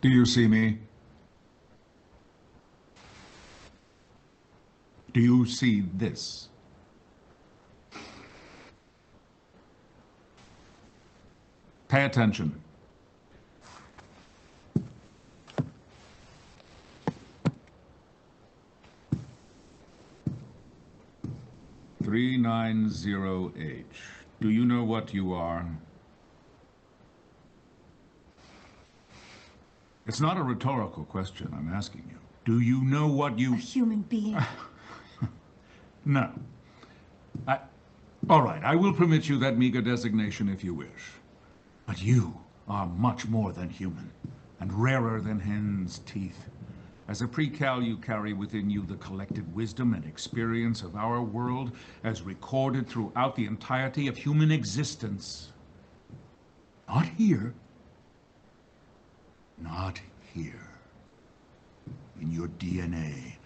Do you see me? Do you see this? Pay attention. $390H. Do you know what you are? It's not a rhetorical question I'm asking you. Do you know what you... A human being. No. All right, I will permit you that meager designation if you wish. But you are much more than human, and rarer than hen's teeth. As a pre-cal, you carry within you the collected wisdom and experience of our world as recorded throughout the entirety of human existence. Not here. Not here. In your DNA,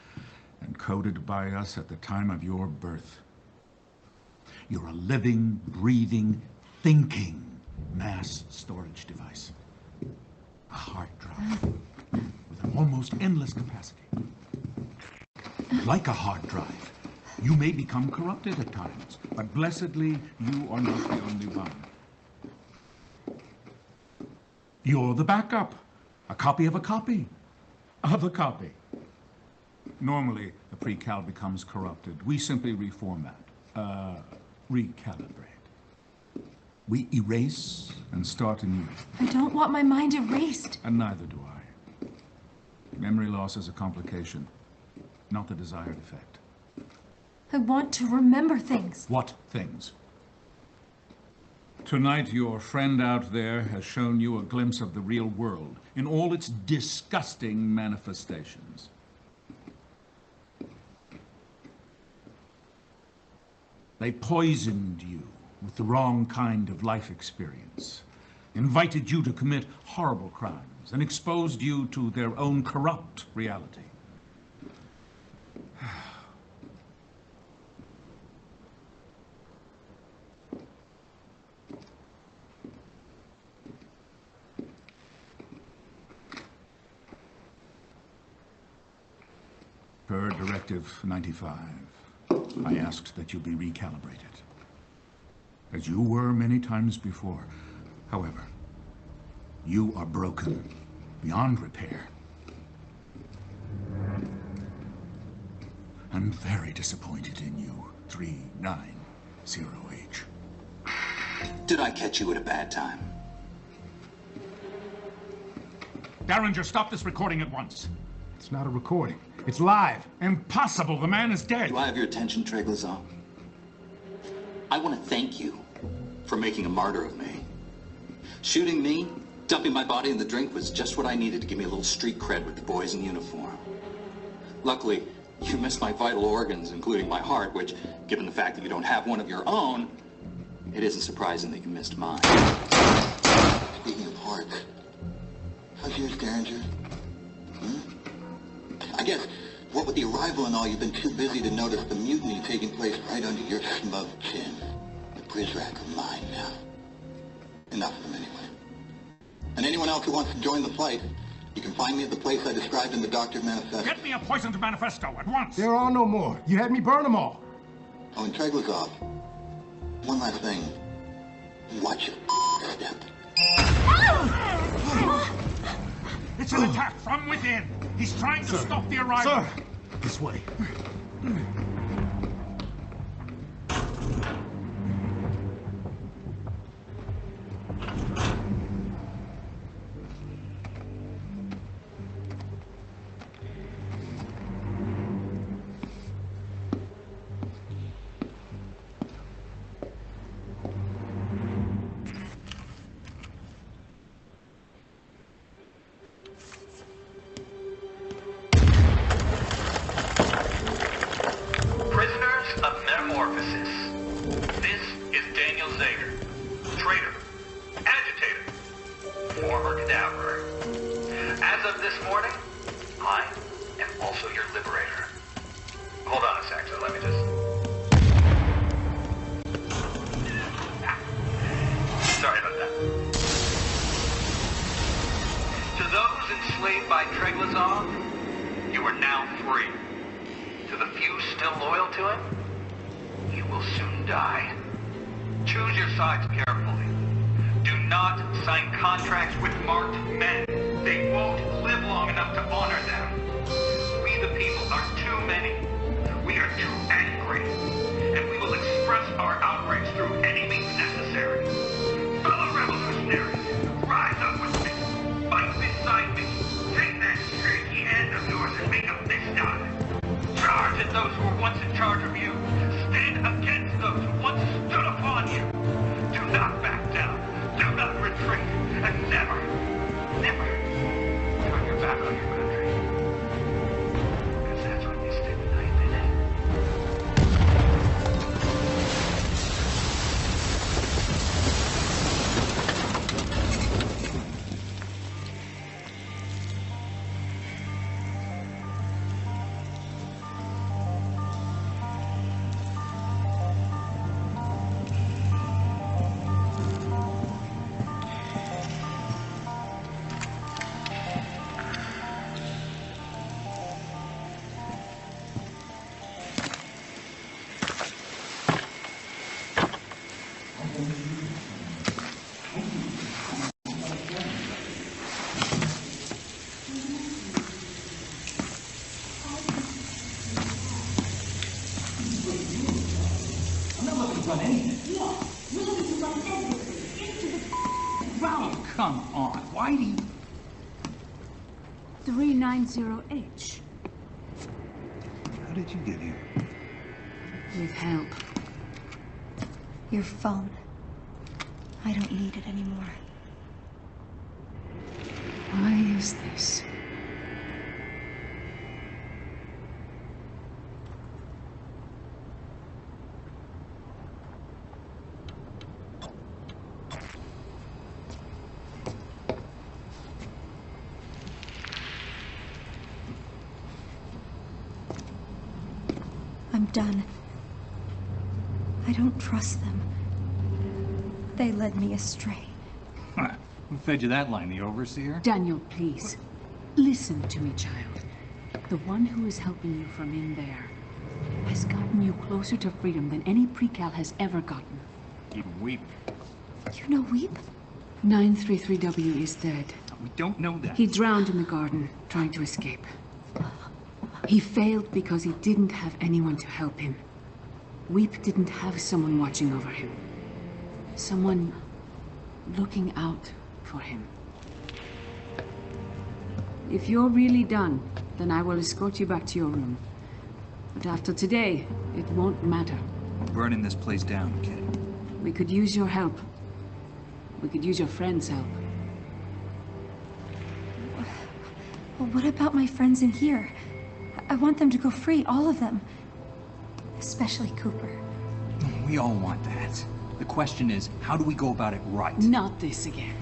encoded by us at the time of your birth. You're a living, breathing, thinking mass storage device. A hard drive with an almost endless capacity. Like a hard drive, you may become corrupted at times, but blessedly, you are not the only one. You're the backup. A copy of a copy of a copy. Normally, the pre-cal becomes corrupted. We simply reformat, recalibrate. We erase and start anew. I don't want my mind erased. And neither do I. Memory loss is a complication, not the desired effect. I want to remember things. What things? Tonight, your friend out there has shown you a glimpse of the real world in all its disgusting manifestations. They poisoned you with the wrong kind of life experience, invited you to commit horrible crimes, and exposed you to their own corrupt reality. Per Directive 95, I asked that you be recalibrated. As you were many times before. However, you are broken beyond repair. I'm very disappointed in you, 390H. Did I catch you at a bad time? Derringer, stop this recording at once. It's not a recording. It's live. Impossible. The man is dead. Do I have your attention, Treglazov? I want to thank you for making a martyr of me. Shooting me, dumping my body in the drink was just what I needed to give me a little street cred with the boys in uniform. Luckily, you missed my vital organs, including my heart, which, given the fact that you don't have one of your own, it isn't surprising that you missed mine. Speaking of hearts, how's yours, Derringer? I guess, what with the arrival and all, you've been too busy to notice the mutiny taking place right under your smug chin. The Prizrak are mine now. Enough of them anyway. And anyone else who wants to join the fight, you can find me at the place I described in the Doctor's Manifesto. Get me a poisoned manifesto at once! There are no more. You had me burn them all. Oh, and Treglazov, one last thing. Watch your step. It's an attack from within. He's trying to stop the arrival. Sir, this way. To those in enslaved by Treglazov, you are now free. To the few still loyal to him, you will soon die. Choose your sides carefully. Do not sign contracts with marked men. They won't live long enough to honor them. We the people are too many. We are too angry. And we will express our outrage through any means necessary. Fellow revolutionaries, rise up with me. Fight beside me. Take that shaky hand of yours and make a fist out of it. Charge at those who were once in charge of you. Stand against those who once stood upon you. Do not back down. Do not retreat. And never, never turn your back on your country. Because that's what you stay the night in it. Come on, why do you... 390H. How did you get here? With help. Your phone. I don't need it anymore. Why is this? I'm done. I don't trust them. They led me astray. Who fed you that line, the overseer? Daniel, please. Listen to me, child. The one who is helping you from in there has gotten you closer to freedom than any pre-cal has ever gotten. Even Weep. You know Weep? 933W is dead. We don't know that. He drowned in the garden, trying to escape. He failed because he didn't have anyone to help him. Weep didn't have someone watching over him. Someone looking out for him. If you're really done, then I will escort you back to your room. But after today, it won't matter. We're burning this place down, kid. We could use your help. We could use your friends' help. Well, what about my friends in here? I want them to go free, all of them. Especially Cooper. We all want that. The question is, how do we go about it right? Not this again.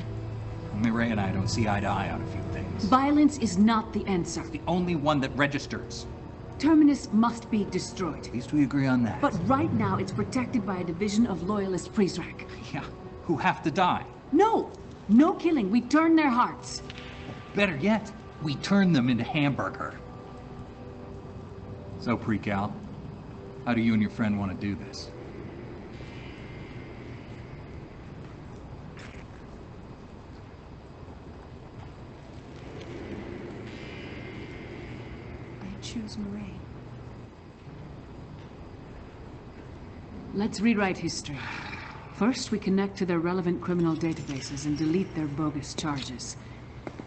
Mireille and I don't see eye to eye on a few things. Violence is not the answer. The only one that registers. Terminus must be destroyed. At least we agree on that. But right now, it's protected by a division of loyalist Priestrak. Yeah, who have to die. No! No killing. We turn their hearts. Better yet, we turn them into hamburger. So, Pre-Cal, how do you and your friend want to do this? I choose Mireille. Let's rewrite history. First, we connect to their relevant criminal databases and delete their bogus charges.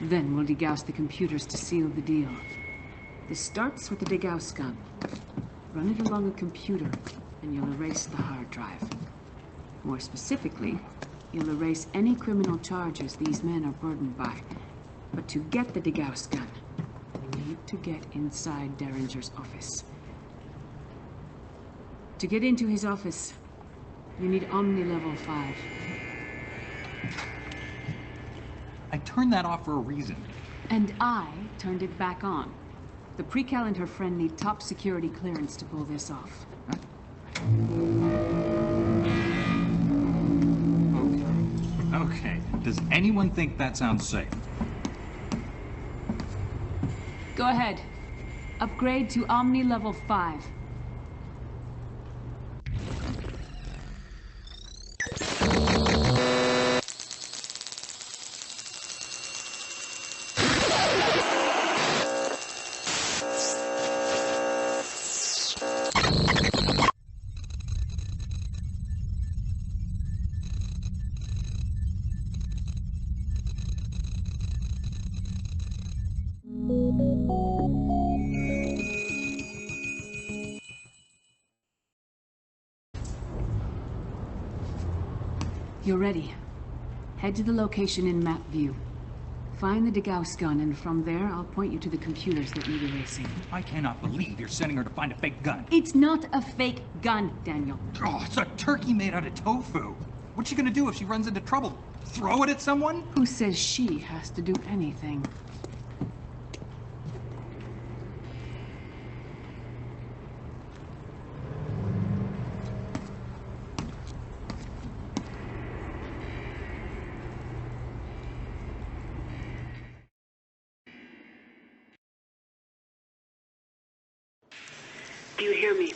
Then we'll degauss the computers to seal the deal. This starts with the degauss gun. Run it along a computer, and you'll erase the hard drive. More specifically, you'll erase any criminal charges these men are burdened by. But to get the degauss gun, we need to get inside Derringer's office. To get into his office, you need Omni Level 5. I turned that off for a reason. And I turned it back on. The Pre-Cal and her friend need top security clearance to pull this off. Okay. Does anyone think that sounds safe? Go ahead. Upgrade to Omni level 5. You're ready. Head to the location in map view. Find the Degauss gun, and from there, I'll point you to the computers that need erasing. I cannot believe you're sending her to find a fake gun. It's not a fake gun, Daniel. Oh, it's a turkey made out of tofu. What's she gonna do if she runs into trouble? Throw it at someone? Who says she has to do anything? Do you hear me?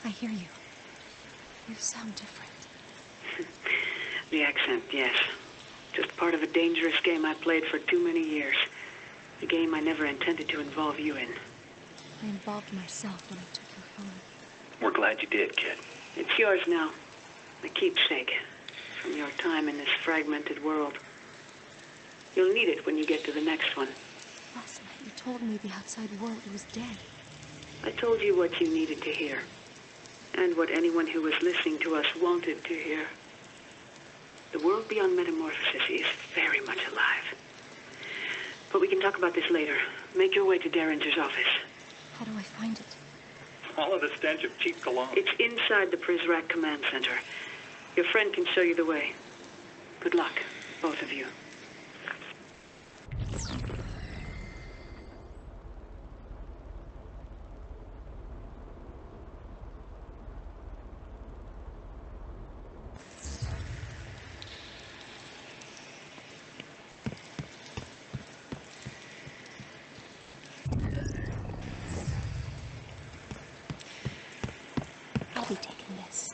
I hear you. You sound different. The accent, yes. Just part of a dangerous game I played for too many years. A game I never intended to involve you in. I involved myself when I took your phone. We're glad you did, kid. It's yours now. A keepsake from your time in this fragmented world. You'll need it when you get to the next one. Last night you told me the outside world was dead. I told you what you needed to hear. And what anyone who was listening to us wanted to hear. The world beyond metamorphosis is very much alive. But we can talk about this later. Make your way to Derringer's office. How do I find it? Follow the stench of cheap cologne. It's inside the Prizrak Command Center. Your friend can show you the way. Good luck, both of you. I'll be taking this.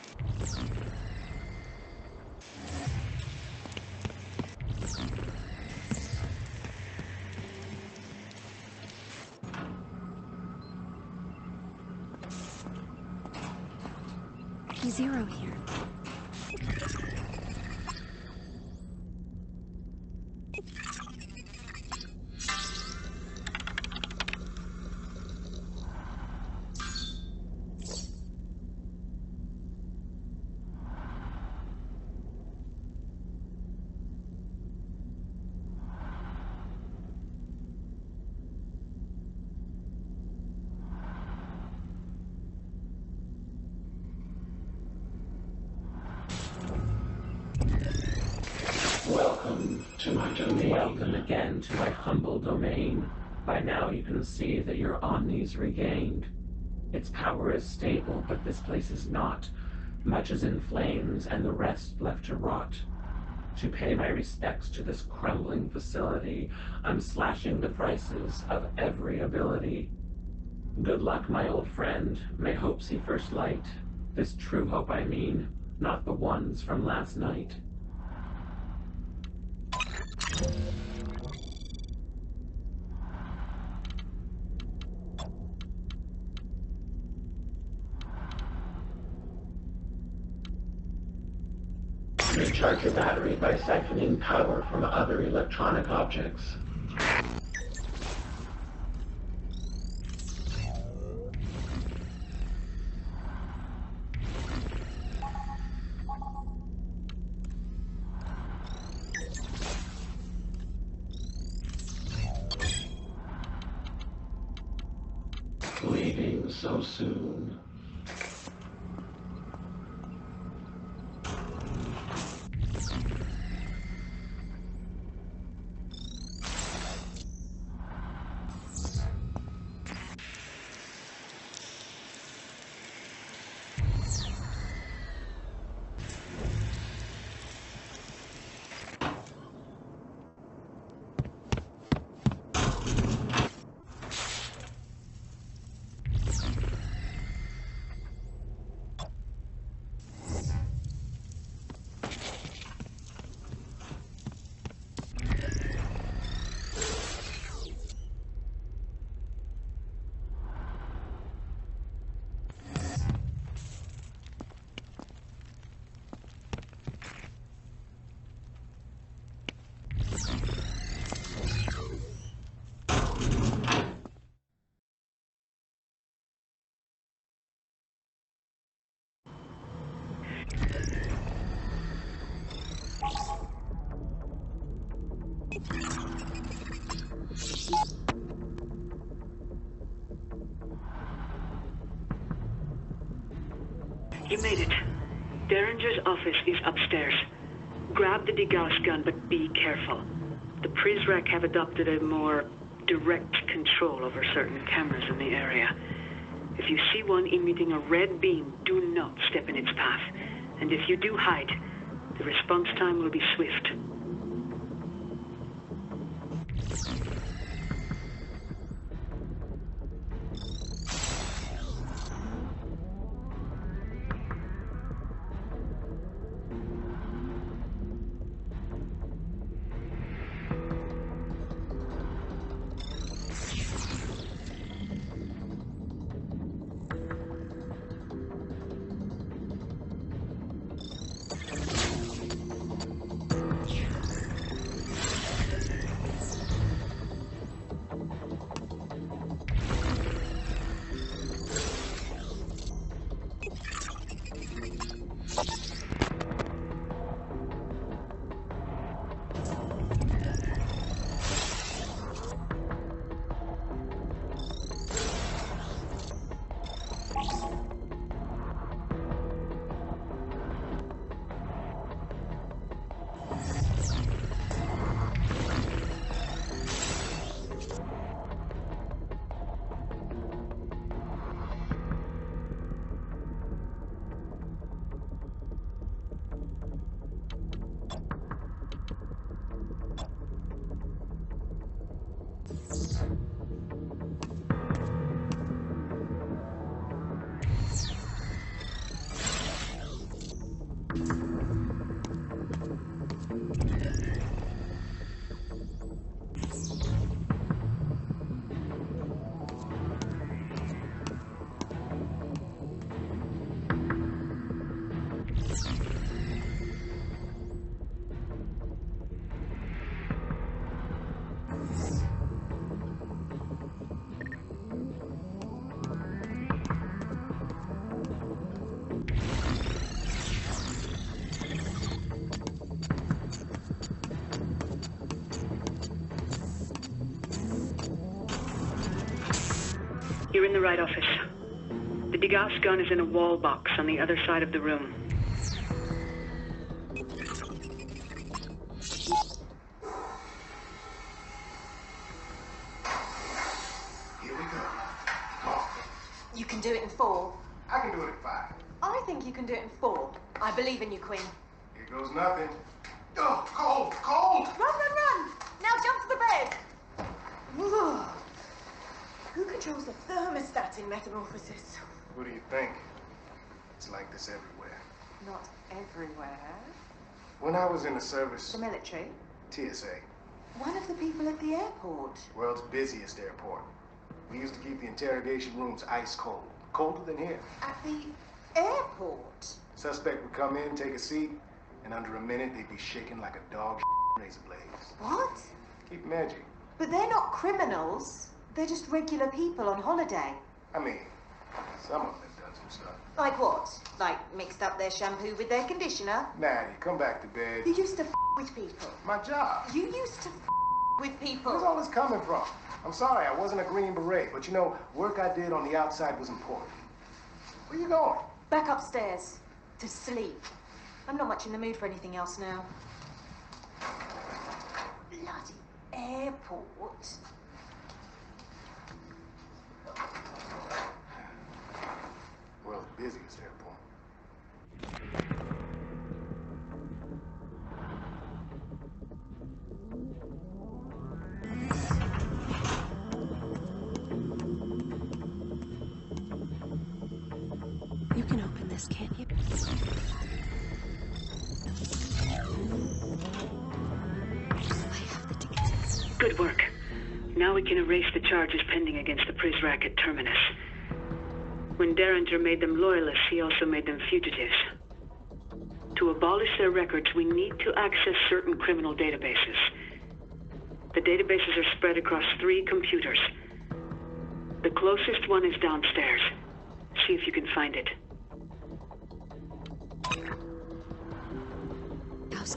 P0 here. Welcome to my domain. Welcome again to my humble domain. By now you can see that your omni's regained. Its power is stable, but this place is not. Much is in flames, and the rest left to rot. To pay my respects to this crumbling facility, I'm slashing the prices of every ability. Good luck, my old friend. May hope see first light. This true hope, I mean, not the ones from last night. Recharge your battery by siphoning power from other electronic objects. Leaving so soon. You made it. Derringer's office is upstairs. Grab the degauss gun, but be careful. The Prizrak have adopted a more direct control over certain cameras in the area. If you see one emitting a red beam, do not step in its path. And if you do hide, the response time will be swift. You're in the right office. The degauss gun is in a wall box on the other side of the room. Here we go. You can do it in 4. I can do it in 5. I think you can do it in 4. I believe in you, Queen. Here goes nothing. Oh, cold, cold! Run, run, run! Now jump to the bed! Ugh. Who controls the thermostat in Metamorphosis? What do you think? It's like this everywhere. Not everywhere. When I was in the service... The military? TSA. One of the people at the airport. World's busiest airport. We used to keep the interrogation rooms ice cold. Colder than here. At the airport? Suspect would come in, take a seat, and under a minute they'd be shaking like a dog razor blades. What? Keep them edgy. But they're not criminals. They're just regular people on holiday. I mean, some of them have done some stuff. Like what? Like mixed up their shampoo with their conditioner? Maddie, come back to bed. You used to with people. My job. You used to with people. Where's all this coming from? I'm sorry, I wasn't a Green Beret, but you know, work I did on the outside was important. Where you going? Back upstairs. To sleep. I'm not much in the mood for anything else now. Bloody airport. World's busiest airport. You can open this, can't you? Good work. Now we can erase the charges pending against the Prizrak at Terminus. When Derringer made them loyalists, he also made them fugitives. To abolish their records, we need to access certain criminal databases. The databases are spread across 3 computers. The closest one is downstairs. See if you can find it. House.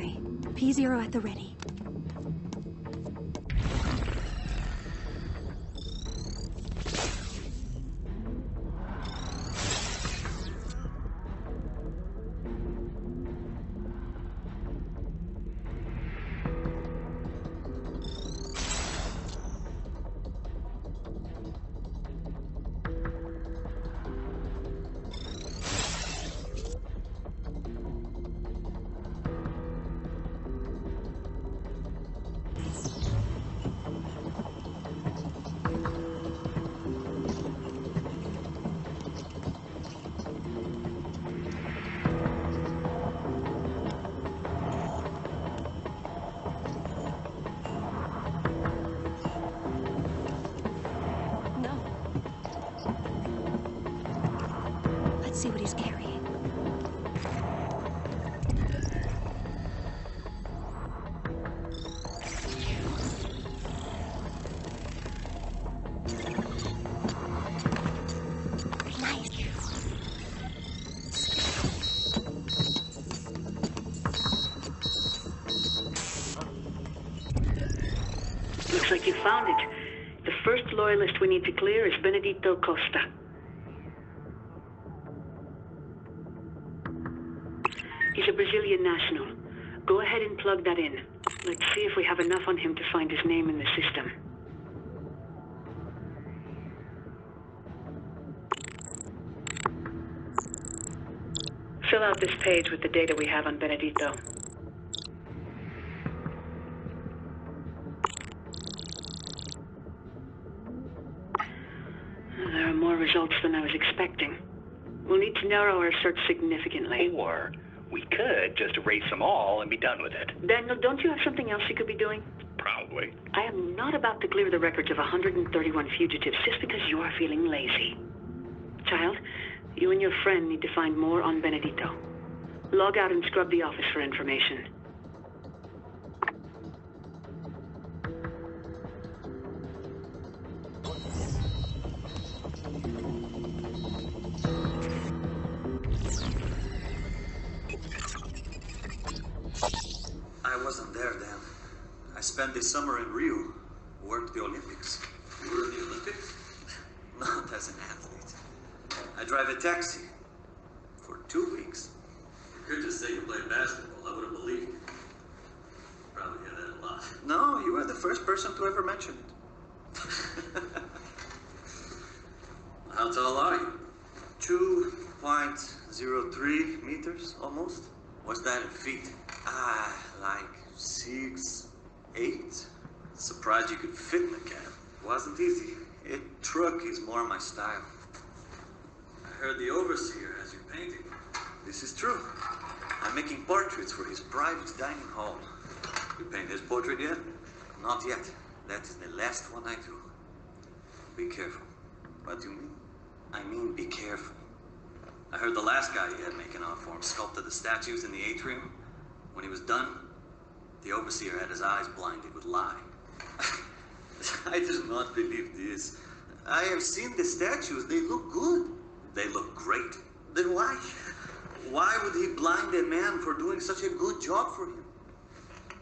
Gary. P0 at the ready. Let's see what he's carrying. Looks like you found it. The first loyalist we need to clear is Benedito Costa. He's a Brazilian national. Go ahead and plug that in. Let's see if we have enough on him to find his name in the system. Fill out this page with the data we have on Benedito. There are more results than I was expecting. We'll need to narrow our search significantly. Or we could just erase them all and be done with it. Daniel, don't you have something else you could be doing? Probably. I am not about to clear the records of 131 fugitives just because you are feeling lazy. Child, you and your friend need to find more on Benedito. Log out and scrub the office for information. I wasn't there then. I spent this summer in Rio, worked the Olympics. You were in the Olympics? Not as an athlete. I drive a taxi for 2 weeks. Good to say you played basketball. I would have believed you. Probably hear that a lot. No, you are the first person to ever mention it. How tall are you? 2.03 meters, almost. What's that in feet? Like 6, 8. Surprised you could fit in the cab. Wasn't easy. A truck is more my style. I heard the overseer has you painting. This is true. I'm making portraits for his private dining hall. You paint his portrait yet? Not yet. That is the last one I do. Be careful. What do you mean? I mean, be careful. I heard the last guy he had making art for him sculpted the statues in the atrium. When he was done, the overseer had his eyes blinded with lye. I do not believe this. I have seen the statues. They look good. They look great. Then why? Why would he blind a man for doing such a good job for him?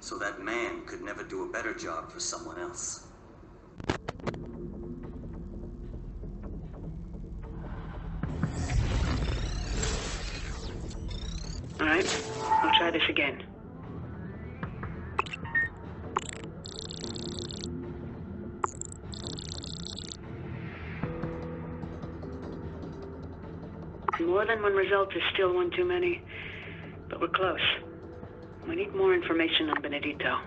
So that man could never do a better job for someone else. All right, I'll try this again. More than one result is still one too many, but we're close. We need more information on Benedito.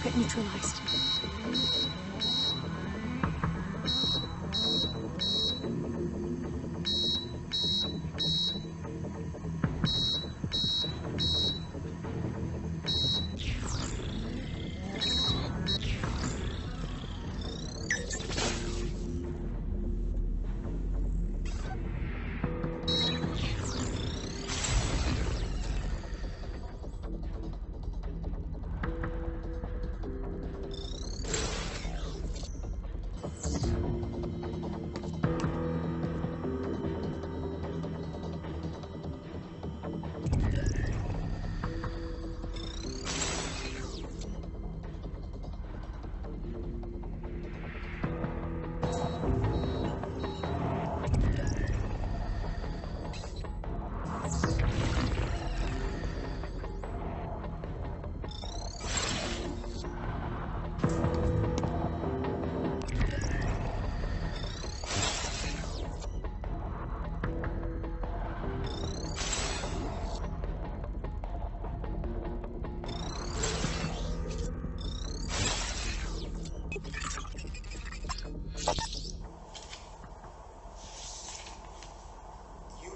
target neutralized.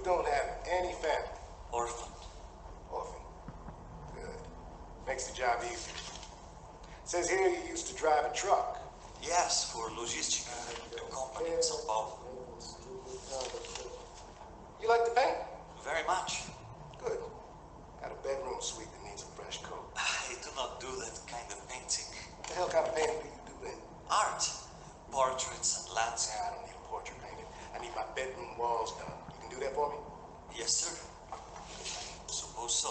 Don't have any family. Orphan. Orphan. Good. Makes the job easier. Says here you used to drive a truck. Yes, for logistic company in São Paulo. You like to paint? Very much. Good. Got a bedroom suite that needs a fresh coat. I do not do that kind of painting. What the hell kind of painting do you do then? Art. Portraits and landscape. I don't need a portrait painted. I need my bedroom walls done. You can do that for me? Yes, sir. Suppose so.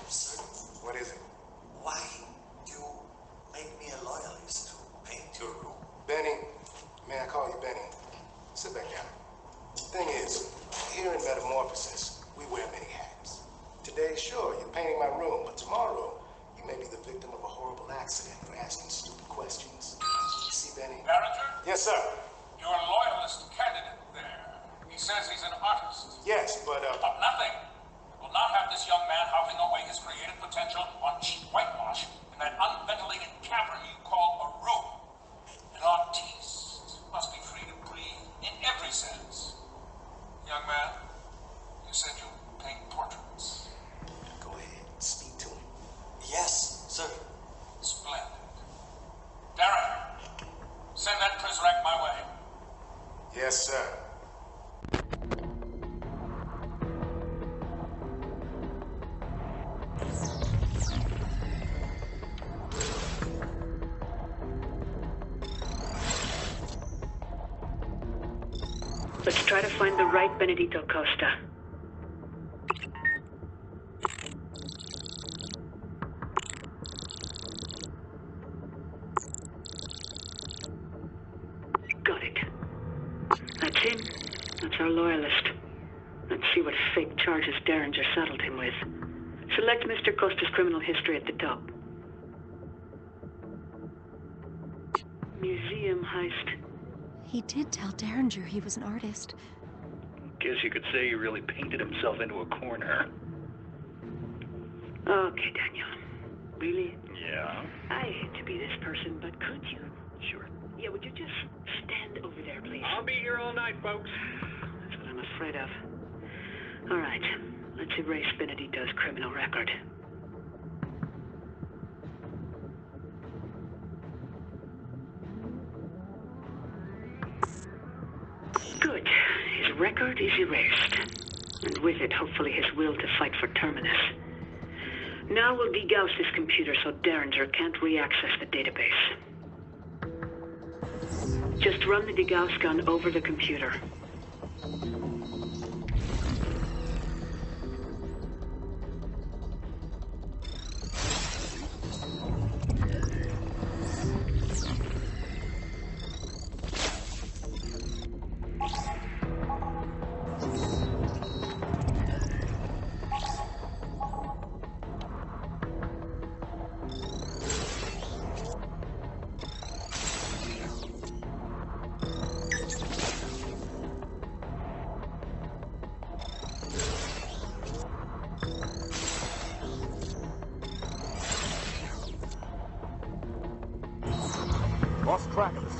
Sir? What is it? Why you make me a loyalist to paint your room? Benny. May I call you Benny? Sit back down. Thing is, here in Metamorphosis, we wear many hats. Today, sure, you're painting my room, but tomorrow, you may be the victim of a horrible accident for asking stupid questions. You see, Benny? Manager? Yes, sir. Your loyalist candidate there. He says he's an artist. Yes, but But nothing. Will not have this young man houting away his creative potential on cheap whitewash in that unventilated cavern you call a room. An artiste must be free to breathe in every sense. Young man, you said you paint portraits. Go ahead, speak to him. Yes, sir. Splendid. Darren, send that Prizrak my way. Yes, sir. Let's try to find the right Benedito Costa. Got it. That's him. That's our loyalist. Let's see what fake charges Derringer saddled him with. Select Mr. Costa's criminal history at the top. Museum heist. He did tell Derringer he was an artist. Guess you could say he really painted himself into a corner. Okay, Daniel. Really? Yeah? I hate to be this person, but could you? Sure. Yeah, would you just stand over there, please? I'll be here all night, folks. That's what I'm afraid of. All right. Let's erase Benedito's criminal record. Good. His record is erased. And with it, hopefully, his will to fight for Terminus. Now we'll degauss this computer so Derringer can't re-access the database. Just run the degauss gun over the computer.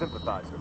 sympathizer.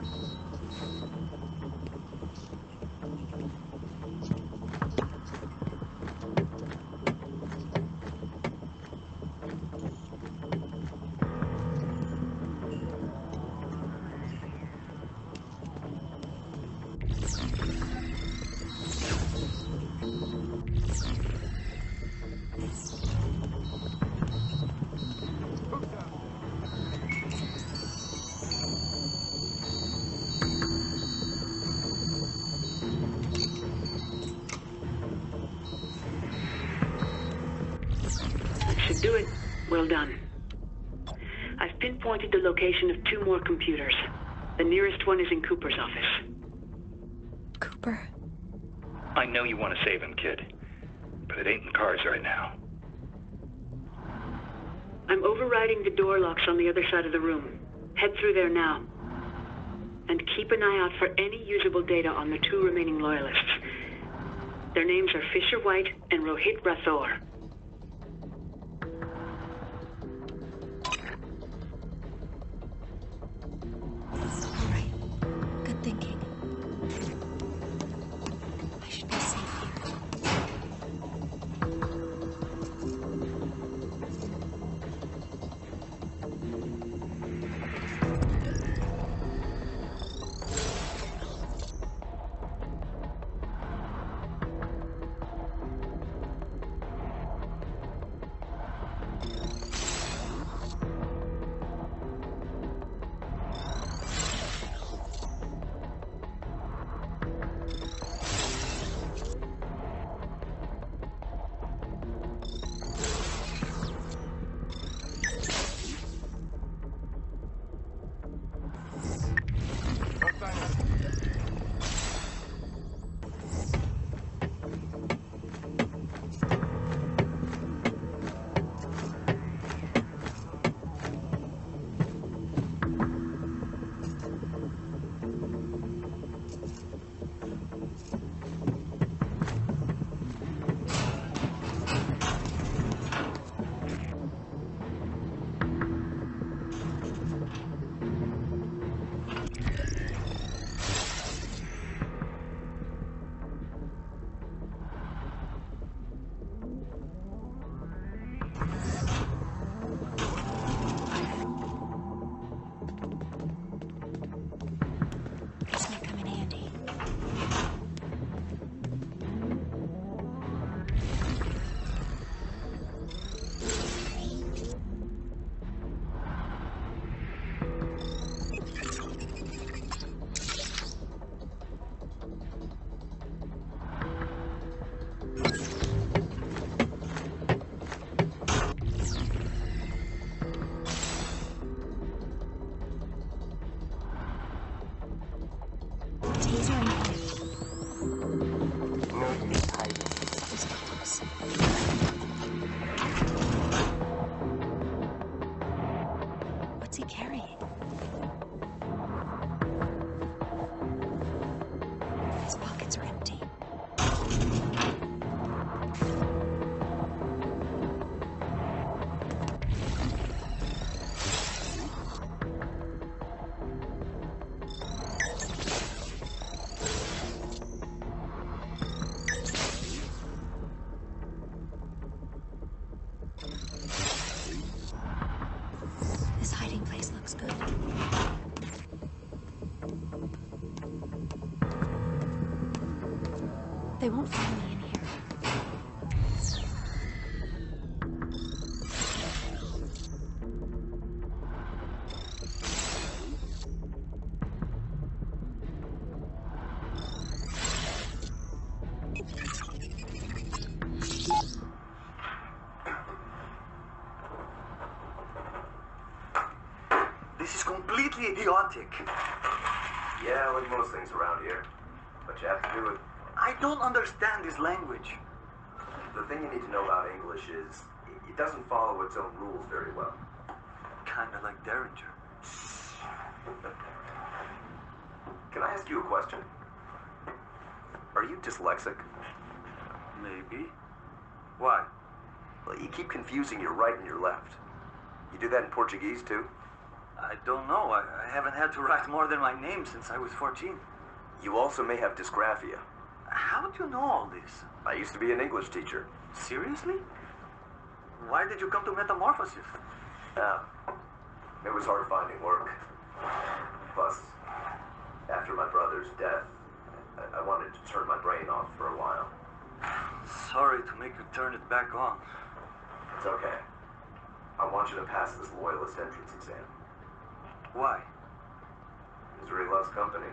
Should do it. Well done. I've pinpointed the location of 2 more computers. The nearest one is in Cooper's office. Cooper. I know you want to save him, kid. But it ain't in the cards right now. I'm overriding the door locks on the other side of the room. Head through there now. And keep an eye out for any usable data on the 2 remaining loyalists. Their names are Fisher White and Rohit Rathore. Good thinking. I should be safe here. What's he carrying? His pockets are empty. This hiding place looks good. They won't find me in here. This is completely idiotic. Yeah, like most things around here. But you have to do it. I don't understand this language. The thing you need to know about English is it doesn't follow its own rules very well. Kinda like Derringer. Can I ask you a question? Are you dyslexic? Maybe. Why? Well, you keep confusing your right and your left. You do that in Portuguese too? I don't know. I haven't had to write more than my name since I was 14. You also may have dysgraphia. How do you know all this? I used to be an English teacher. Seriously? Why did you come to Metamorphosis? It was hard finding work. Plus, after my brother's death, I wanted to turn my brain off for a while. Sorry to make you turn it back on. It's okay. I want you to pass this loyalist entrance exam. Why? Misery loves company.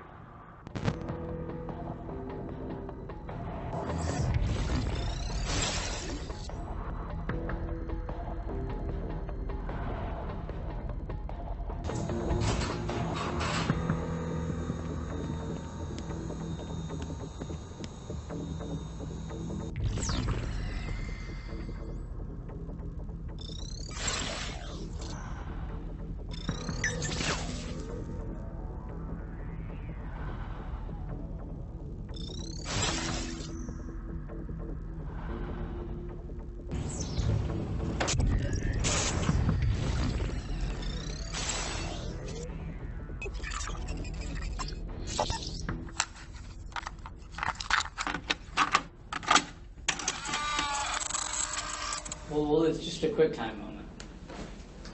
Well, it's just a quick time moment.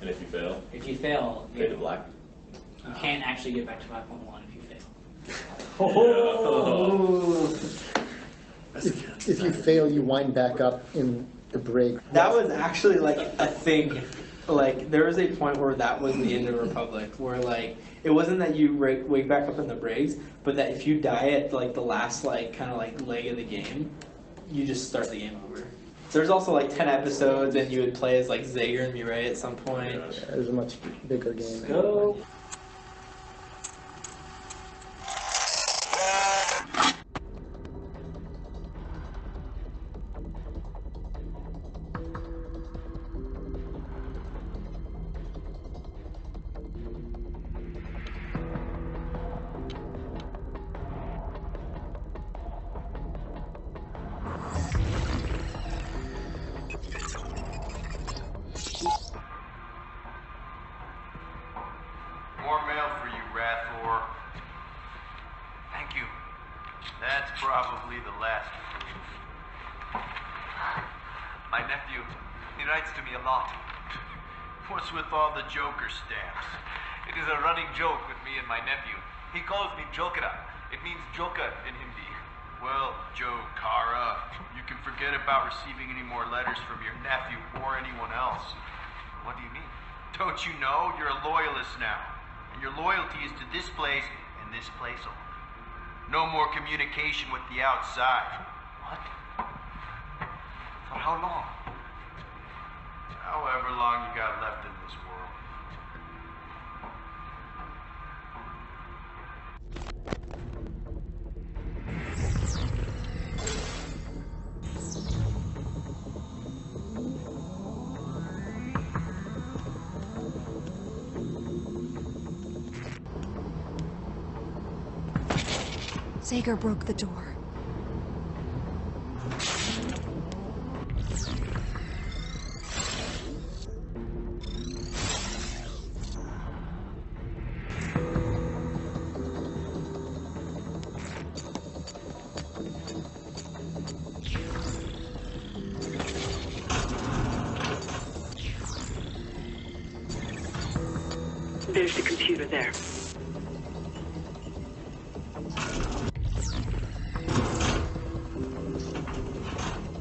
And if you fail? If you fail, fade to black. You can't actually get back to 5.1 if you fail. Oh. If you fail, you wind back up in the break. That was actually like a thing. Like there was a point where that was the end of Republic, where like it wasn't that you wake back up in the breaks, but that if you die at like the last like kind of like leg of the game, you just start the game over. There's also like 10 episodes, and you would play as like Zager and Mireille at some point. Yeah, it was a much bigger game. Go. More mail for you, Rathor. Thank you. That's probably the last of you. My nephew, he writes to me a lot. What's with all the Joker stamps? It is a running joke with me and my nephew. He calls me Jokera. It means Joker in Hindi. Well, Jokara, you can forget about receiving any more letters from your nephew or anyone else. What do you mean? Don't you know you're a loyalist now? And your loyalty is to this place and this place only. No more communication with the outside. What? For how long? However long you got left in this world. Zager broke the door. There's the computer there.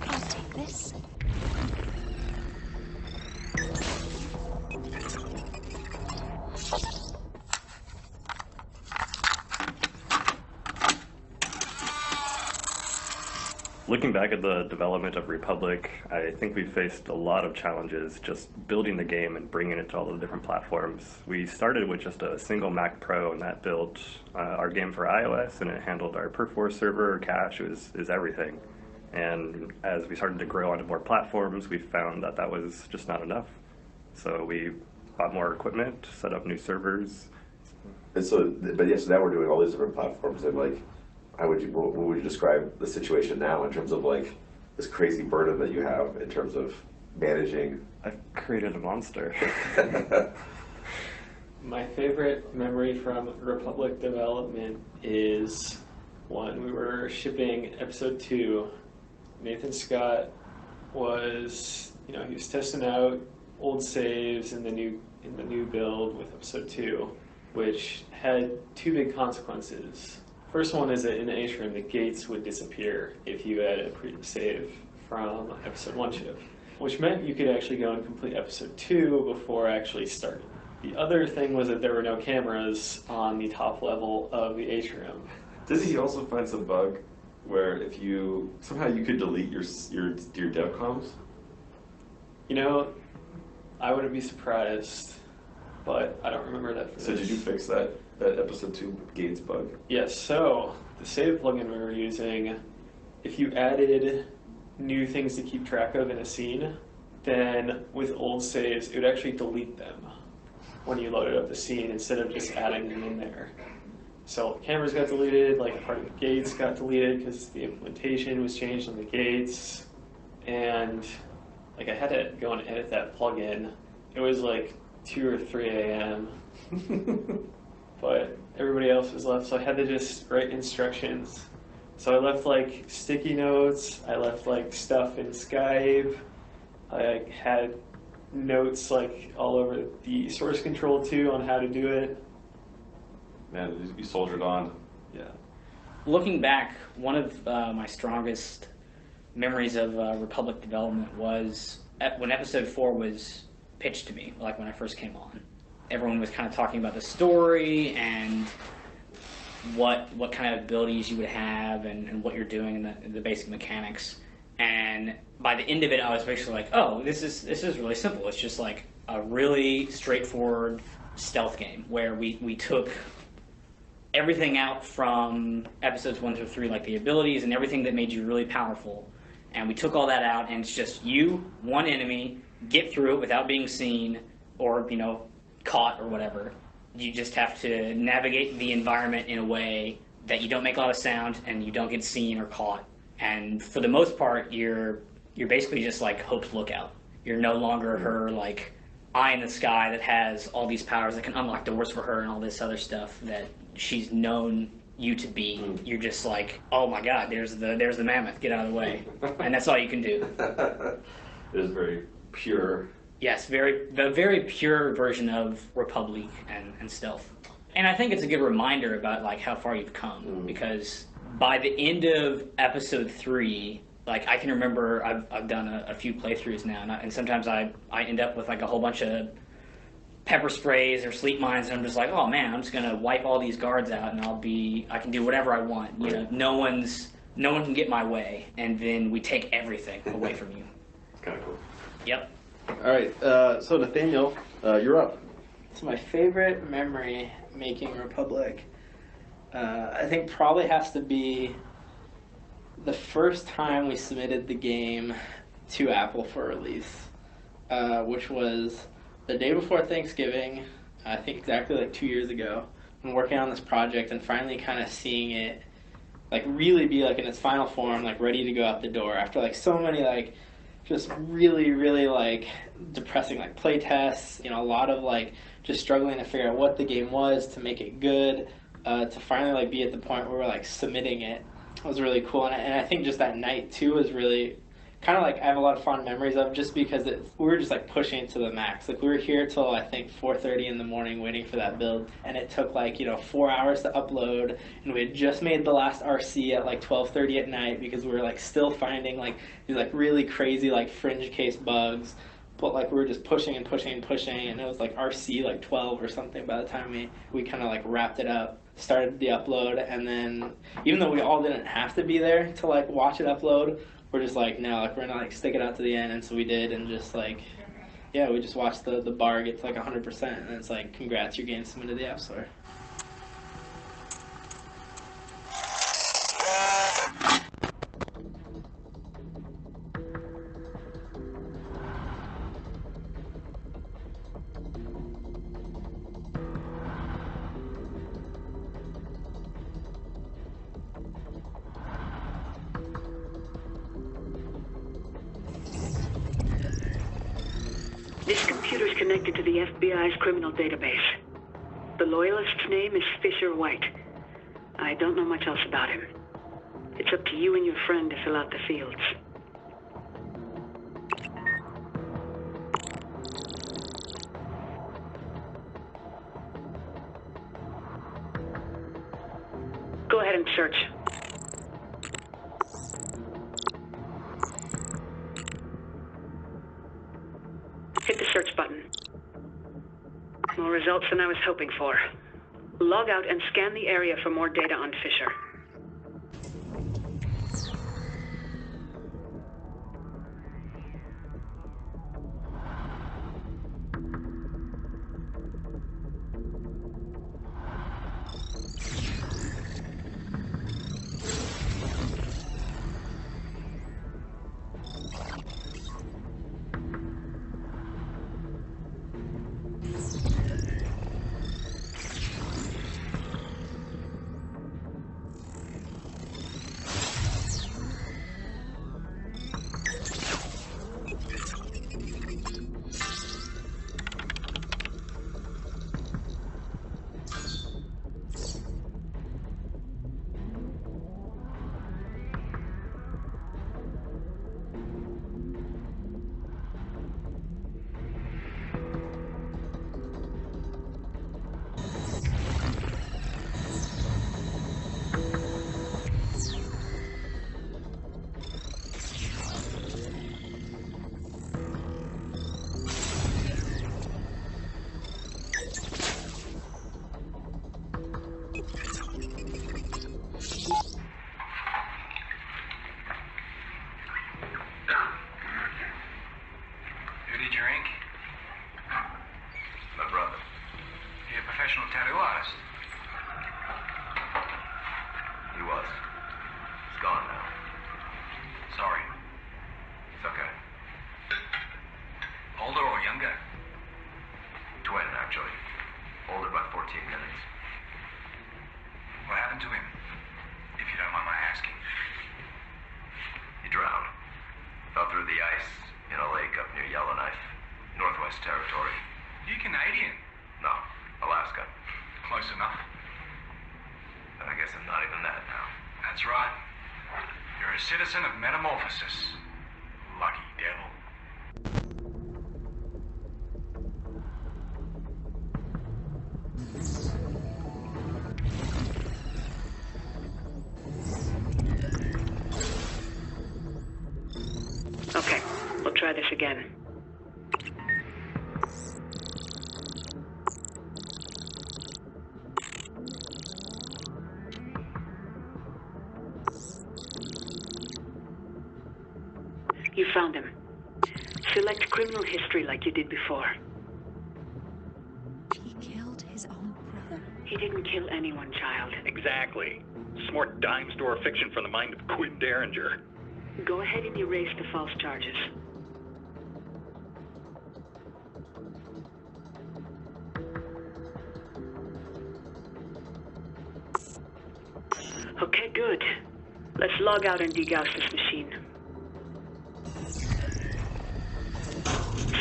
I'll take this. Looking back at the development of Republic, I think we faced a lot of challenges just building the game and bringing it to all the different platforms. We started with just a single Mac Pro, and that built our game for iOS, and it handled our Perforce server, cache, is everything. And as we started to grow onto more platforms, we found that that was just not enough. So we bought more equipment, set up new servers. And so, but yes, now we're doing all these different platforms, and like, what would you describe the situation now in terms of like this crazy burden that you have in terms of managing? I've created a monster. My favorite memory from Republic development is when we were shipping episode 2. Nathan Scott was, he was testing out old saves in the new build with episode 2, which had 2 big consequences. First one is that in the atrium, the gates would disappear if you had a previous save from episode 1 ship, which meant you could actually go and complete episode 2 before actually starting. The other thing was that there were no cameras on the top level of the atrium. Does he also find some bug where if you somehow you could delete your dev comms? I wouldn't be surprised, but I don't remember that. So did you fix that episode 2 gates bug? Yes. So the save plugin we were using, if you added new things to keep track of in a scene, then with old saves, it would actually delete them when you loaded up the scene instead of just adding them in there. So cameras got deleted, like part of the gates got deleted because the implementation was changed on the gates, and like I had to go and edit that plugin. It was like 2 or 3 a.m. but everybody else was left, so I had to just write instructions. So I left like sticky notes, I left like stuff in Skype, I had notes like all over the source control too on how to do it. Man, you soldiered on. Yeah. Looking back, one of my strongest memories of Republic development was when episode 4 was pitched to me, like when I first came on. Everyone was kind of talking about the story and what kind of abilities you would have and what you're doing and the basic mechanics. And by the end of it, I was basically like, oh, this is really simple. It's just like a really straightforward stealth game where we took everything out from episodes 1 through 3, like the abilities and everything that made you really powerful. And we took all that out, and it's just you, one enemy, get through it without being seen or, caught or whatever. You just have to navigate the environment in a way that you don't make a lot of sound and you don't get seen or caught. And for the most part, you're basically just like Hope's lookout. You're no longer her like eye in the sky that has all these powers that can unlock doors for her and all this other stuff that she's known you to be. You're just like, oh my god, there's the mammoth, get out of the way. And that's all you can do. It is very pure. Yes, the very pure version of Republic and stealth. And I think it's a good reminder about like how far you've come, because by the end of episode 3, like I can remember I've done a few playthroughs now, and sometimes I end up with like a whole bunch of pepper sprays or sleep mines, and I'm just like, oh man, I'm just gonna wipe all these guards out and I can do whatever I want. No one can get my way, and then we take everything away from you. Kind of cool. Yep. All right, so Nathaniel, you're up. So my favorite memory making Republic, I think probably has to be the first time we submitted the game to Apple for release, which was the day before Thanksgiving, I think exactly like 2 years ago. I'm working on this project and finally kind of seeing it like really be like in its final form, like ready to go out the door after like so many like just really, really like depressing like play tests, a lot of like just struggling to figure out what the game was to make it good, to finally like be at the point where we're like submitting it. It was really cool, and I think just that night too was really kind of like I have a lot of fond memories of, just because we were just like pushing it to the max. Like we were here till I think 4:30 in the morning waiting for that build, and it took like 4 hours to upload, and we had just made the last RC at like 12:30 at night because we were like still finding like these like really crazy like fringe case bugs, but like we were just pushing and pushing and pushing, and it was like RC like 12 or something by the time we kind of like wrapped it up, started the upload, and then even though we all didn't have to be there to like watch it upload, we're just like, no, like we're gonna like stick it out to the end, and so we did, and just like, yeah, we just watched the bar get to like 100%, and it's like, congrats, your game's submitted to the App Store. This computer is connected to the FBI's criminal database. The Loyalist's name is Fisher White. I don't know much else about him. It's up to you and your friend to fill out the fields. Go ahead and search. Hit the search button. More results than I was hoping for. Log out and scan the area for more data on Fisher. Who did your ink? My brother. He a professional tattoo artist? He was. He's gone now. Sorry. It's okay. Older or younger? Twin, actually. Older by 14 minutes. What happened to him? If you don't mind my asking. He drowned. Fell through the ice in a lake up near Yellowknife, Northwest Territory. You Canadian? No, Alaska. Close enough. And I guess I'm not even that now. That's right. You're a citizen of Metamorphosis. Lucky devil. Okay, we'll try this again. You found him. Select criminal history like you did before. He killed his own brother? He didn't kill anyone, child. Exactly. Smart dime store fiction from the mind of Quinn Derringer. Go ahead and erase the false charges. Okay, good. Let's log out and degauss this machine.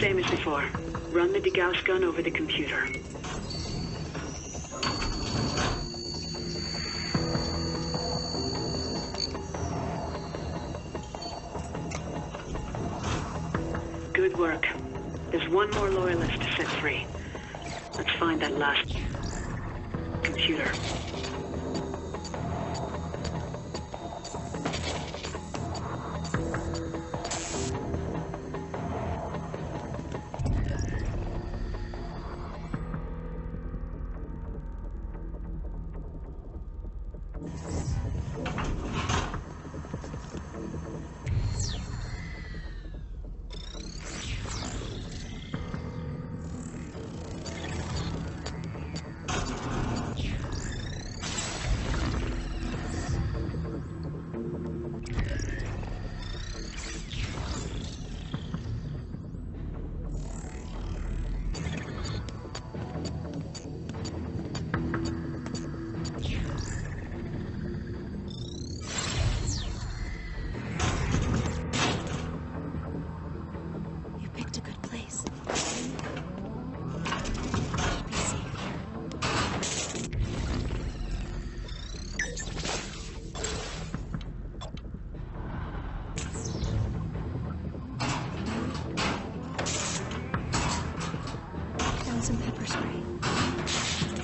Same as before. Run the degauss gun over the computer. Good work. There's one more loyalist to set free. Let's find that last computer.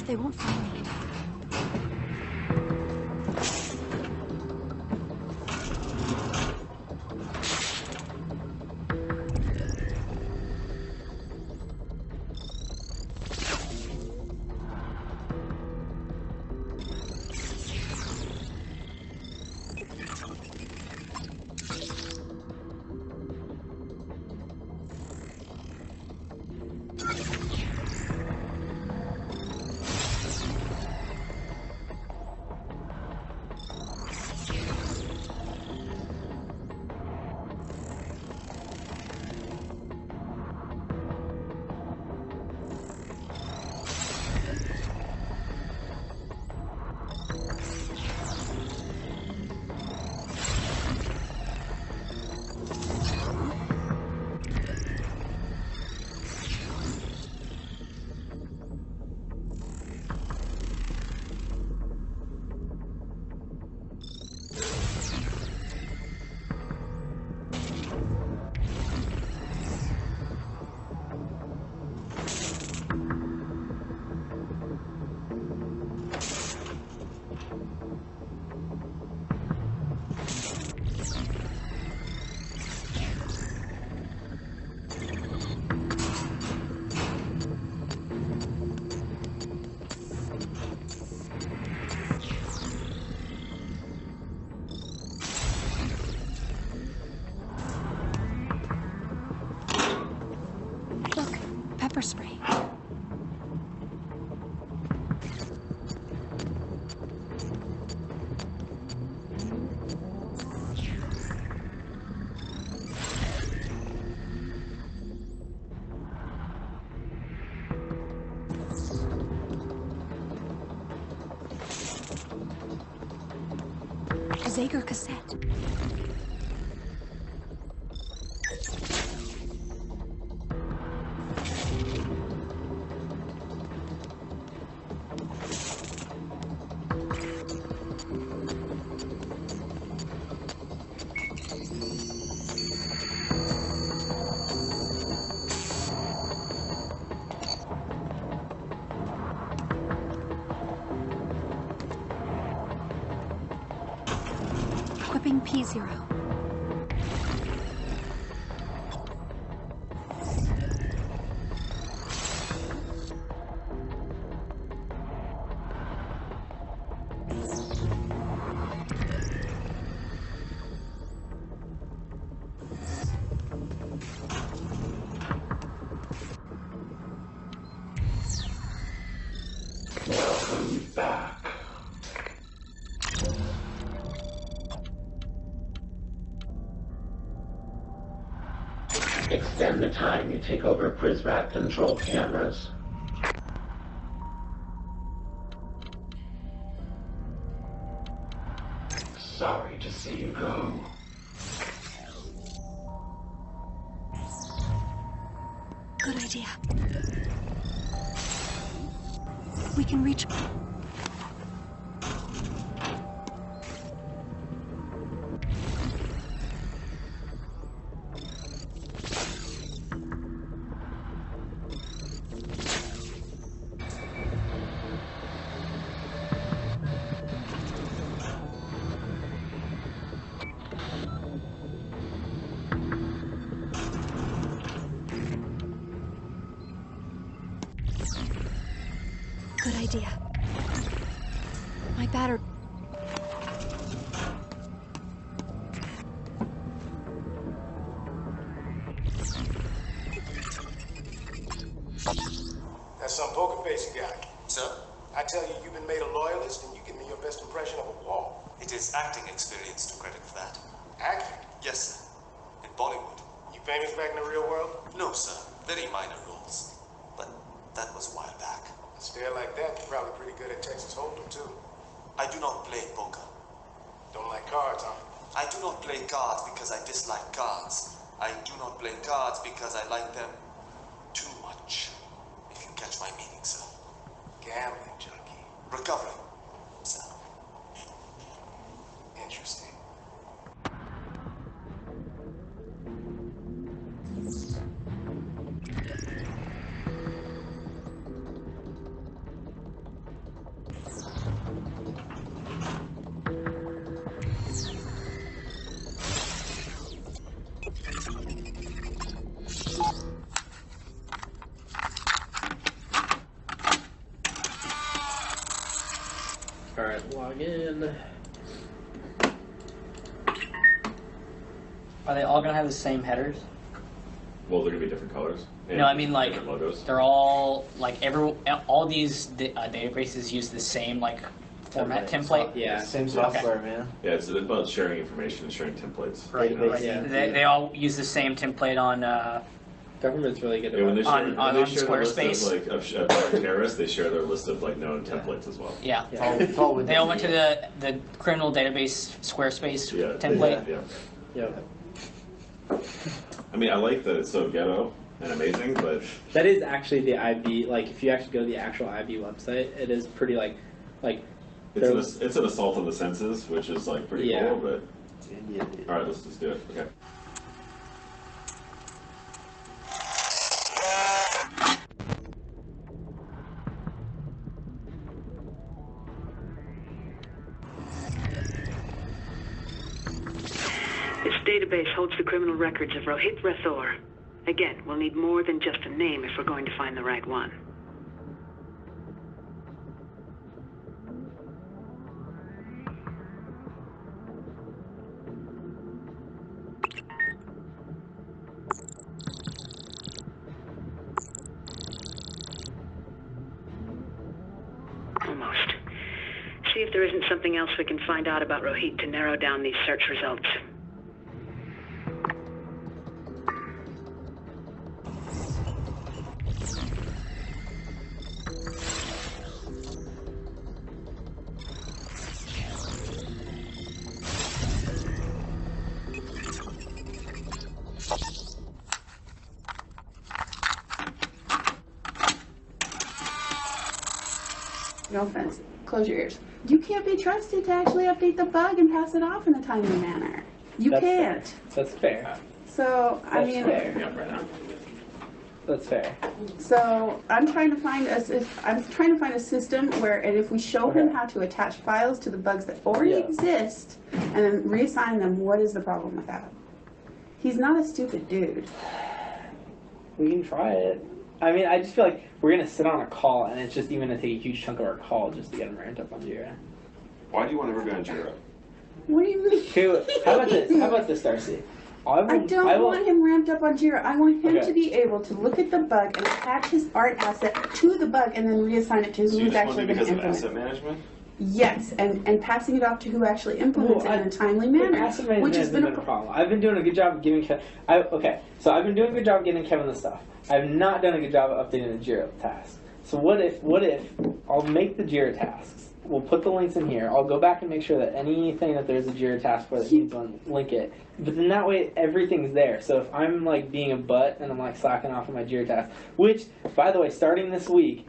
They won't find me. Pepper spray. A Zager cassette. Equipping P0. Welcome back. Extend the time you take over Prismat control cameras. Sorry to see you go. Good idea. We can reach... Good idea. My battery... That's some poker face you got. Sir? I tell you, you've been made a loyalist, and you give me your best impression of a wall. It is acting experience to credit for that. Acting? Yes, sir. In Bollywood. You famous back in the real world? No, sir. Very minor roles. But that was a while back. A stare like that, you're probably pretty good at Texas Hold'em, too. I do not play poker. Don't like cards, huh? I do not play cards because I dislike cards. I do not play cards because I like them too much. If you catch my meaning, sir. Gambling junkie. Recovering, sir. Interesting. 1. Are they all gonna have the same headers? Well, they're gonna be different colors. No, I mean like different logos. they're all like all these databases use the same like format template. Yeah, same software, man. Yeah, it's about sharing information and sharing templates. Right. Database, yeah. They all use the same template on. Government's really good Yeah, when they about share, on when they share the Squarespace. list of terrorists, they share their list of like known templates as well. Yeah. It's all They all went to the criminal database Squarespace template. Yeah. I mean, I like that it's so ghetto and amazing, but that is actually the IB. Like, if you actually go to the actual IB website, it is pretty like. it's an assault on the senses, which is like pretty Yeah. cool. But all right, let's just do it. Okay. This database holds the criminal records of Rohit Rathore. Again, we'll need more than just a name if we're going to find the right one. Almost. See if there isn't something else we can find out about Rohit to narrow down these search results. No offense. Close your ears. You can't be trusted to actually update the bug and pass it off in a timely manner. You can't. That's fair. So, I That's mean, fair. That's fair. so I'm trying to find a system where, and if we show him how to attach files to the bugs that already exist and then reassign them, what is the problem with that? He's not a stupid dude. We can try it. I mean, I just feel like we're gonna sit on a call, and it's just even gonna take a huge chunk of our call just to get him ramped up on Jira. Why do you want to be on Jira? What do you mean? How about this? How about this, Darcy? I don't want him ramped up on Jira. I want him Okay. to be able to look at the bug and attach his art asset to the bug and then reassign it to So you who's just want actually to going to because of implement asset it. management? Yes, and passing it off to who actually implements it in a timely manner, Asset management which has hasn't been been a problem. I've been doing a good job of giving Kevin. So I've been doing a good job of getting Kevin the stuff. I've not done a good job of updating the Jira tasks. So what if I'll make the Jira tasks? We'll put the links in here. I'll go back and make sure that anything that there's a Jira task for that needs one, link it. But then that way everything's there. So if I'm like being a butt and I'm like slacking off on my Jira task, which by the way, starting this week,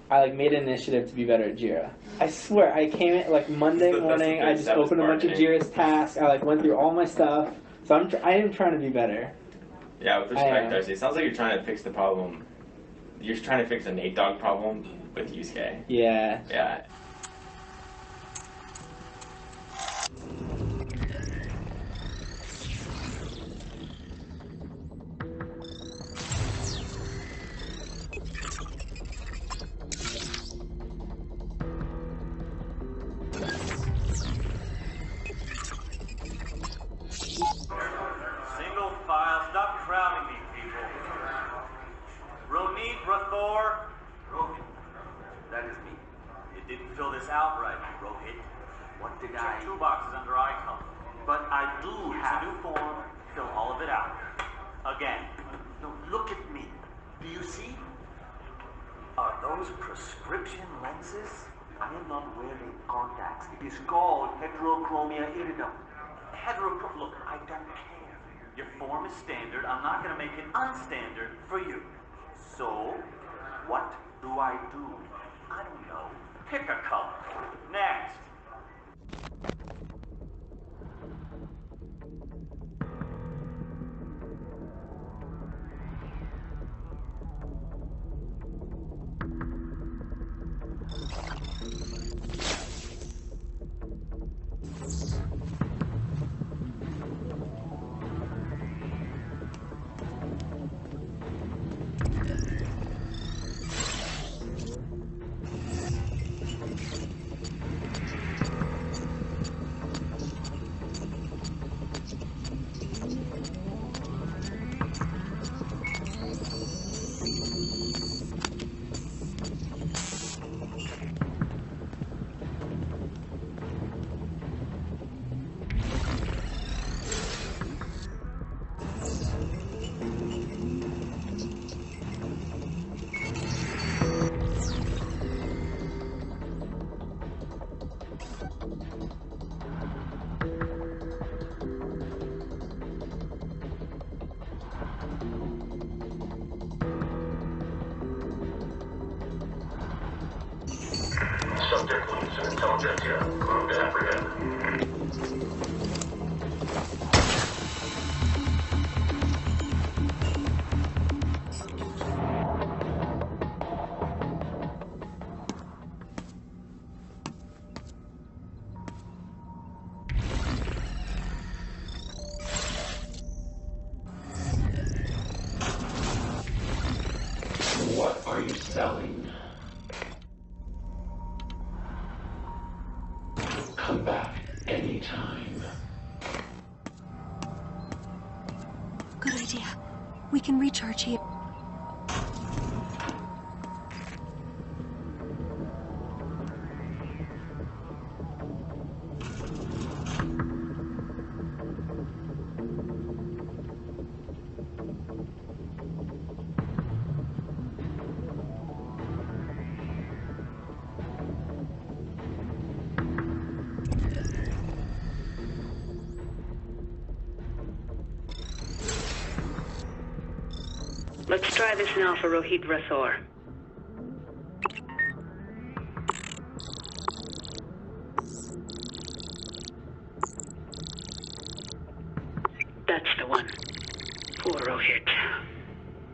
I like made an initiative to be better at Jira. I swear, I came in like Monday morning. I just opened a bunch of Jira's tasks. I like went through all my stuff. So I am trying to be better. Yeah, with respect, Darcy, it sounds like you're trying to fix the problem. You're trying to fix a Nate Dogg problem with Yusuke. Yeah. Yeah. Single file, stop crowding me, people. Ronit Rathore. Rohit. That is me. You didn't fill this out right, Rohit. What did I? Check 2 boxes under icon. But I do have a new form. Fill all of it out. Again. No, look at me. Do you see? Are those prescription lenses? I am not wearing contacts. It is called heterochromia iridum. Look, I don't care. Your form is standard. I'm not going to make it unstandard for you. So, what do? I don't know. Pick a color. Next. Intelligent here. Move to apprehend. What are you selling? Come back anytime. Good idea. We can recharge here. Let's try this now for Rohit Rathore. That's the one. Poor Rohit.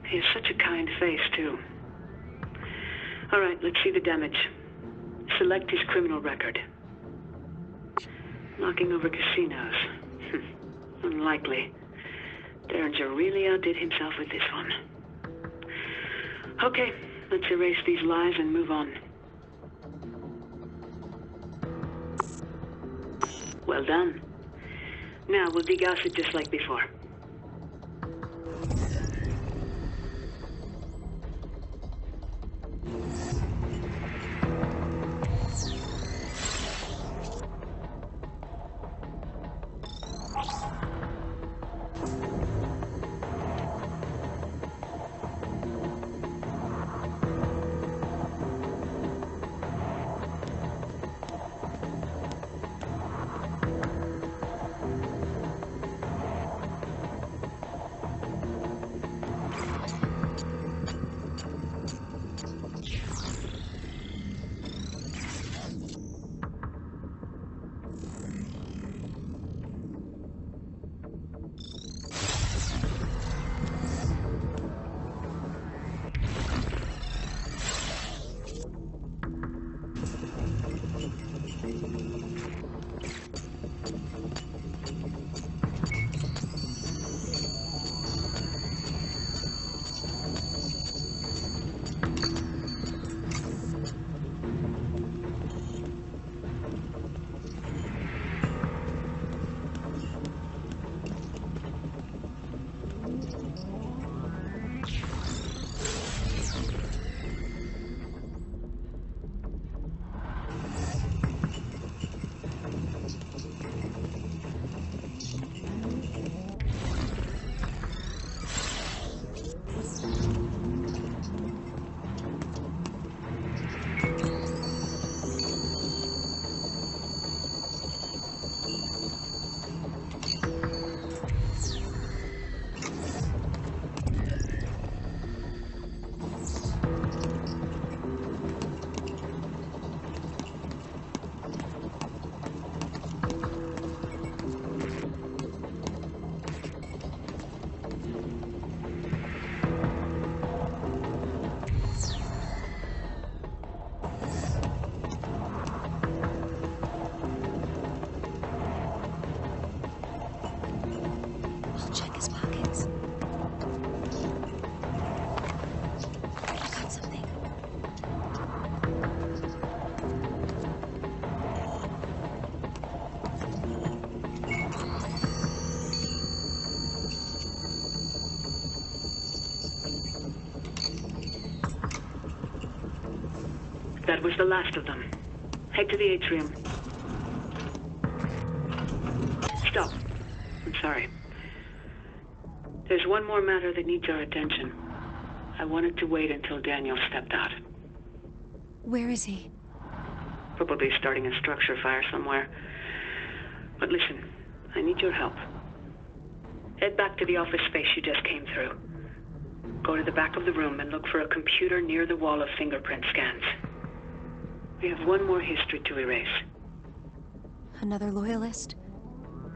He has such a kind face, too. All right, let's see the damage. Select his criminal record. Knocking over casinos. Unlikely. Derringer really outdid himself with this one. Okay, let's erase these lies and move on. Well done. Now we'll degauss it just like before. That was the last of them. Head to the atrium. Stop. I'm sorry. There's one more matter that needs our attention. I wanted to wait until Daniel stepped out. Where is he? Probably starting a structure fire somewhere. But listen, I need your help. Head back to the office space you just came through. Go to the back of the room and look for a computer near the wall of fingerprint scans. We have one more history to erase. Another loyalist?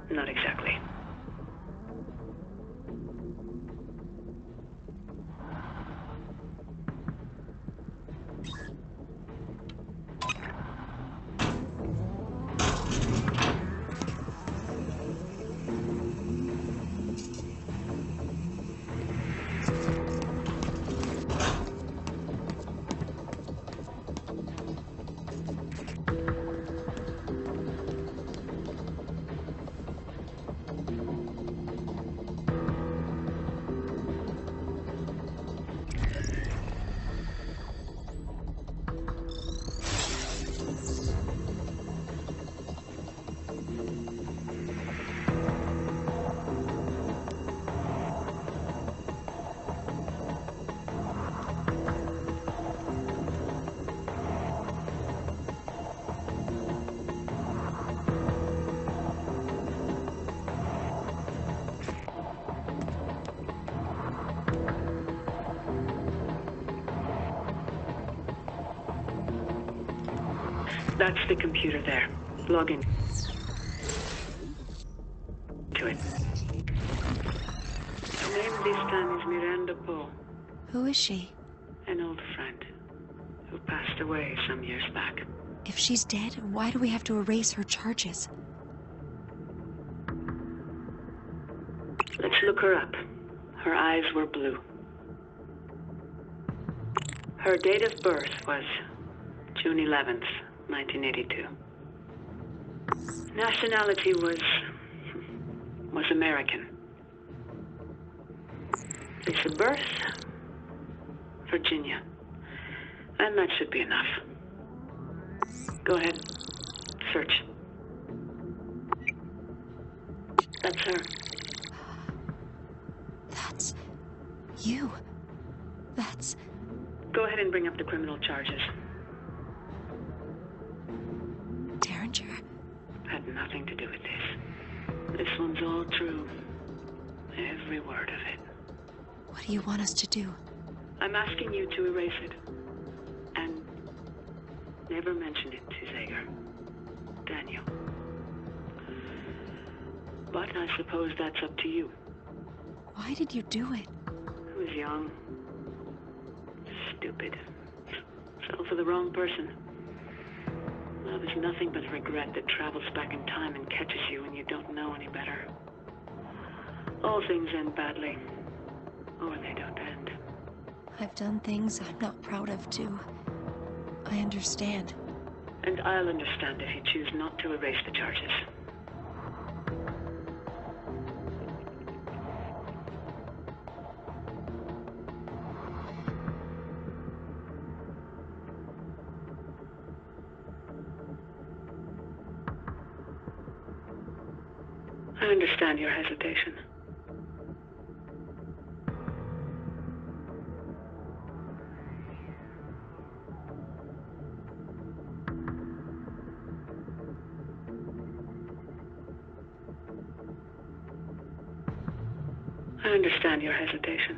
Not exactly. That's the computer there. Log in to it. Her name this time is Miranda Poe. Who is she? An old friend who passed away some years back. If she's dead, why do we have to erase her charges? Let's look her up. Her eyes were blue. Her date of birth was June 11th, 1982. Nationality was American. Place of birth, Virginia. And that should be enough. Go ahead. Search. That's her. That's you. That's... Go ahead and bring up the criminal charges. Derringer? Had nothing to do with this. This one's all true. Every word of it. What do you want us to do? I'm asking you to erase it. And never mention it to Zager. Daniel. But I suppose that's up to you. Why did you do it? I was young. Stupid. Fell for the wrong person. Love is nothing but regret that travels back in time and catches you when you don't know any better. All things end badly. Or they don't end. I've done things I'm not proud of, too. I understand. And I'll understand if you choose not to erase the charges. I understand your hesitation. I understand your hesitation.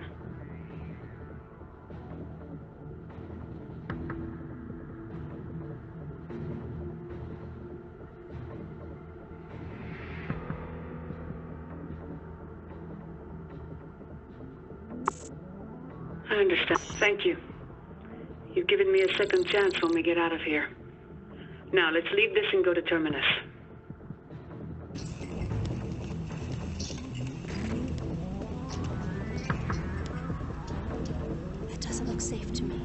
I understand. Thank you. You've given me a second chance when we get out of here. Now, let's leave this and go to Terminus. That doesn't look safe to me.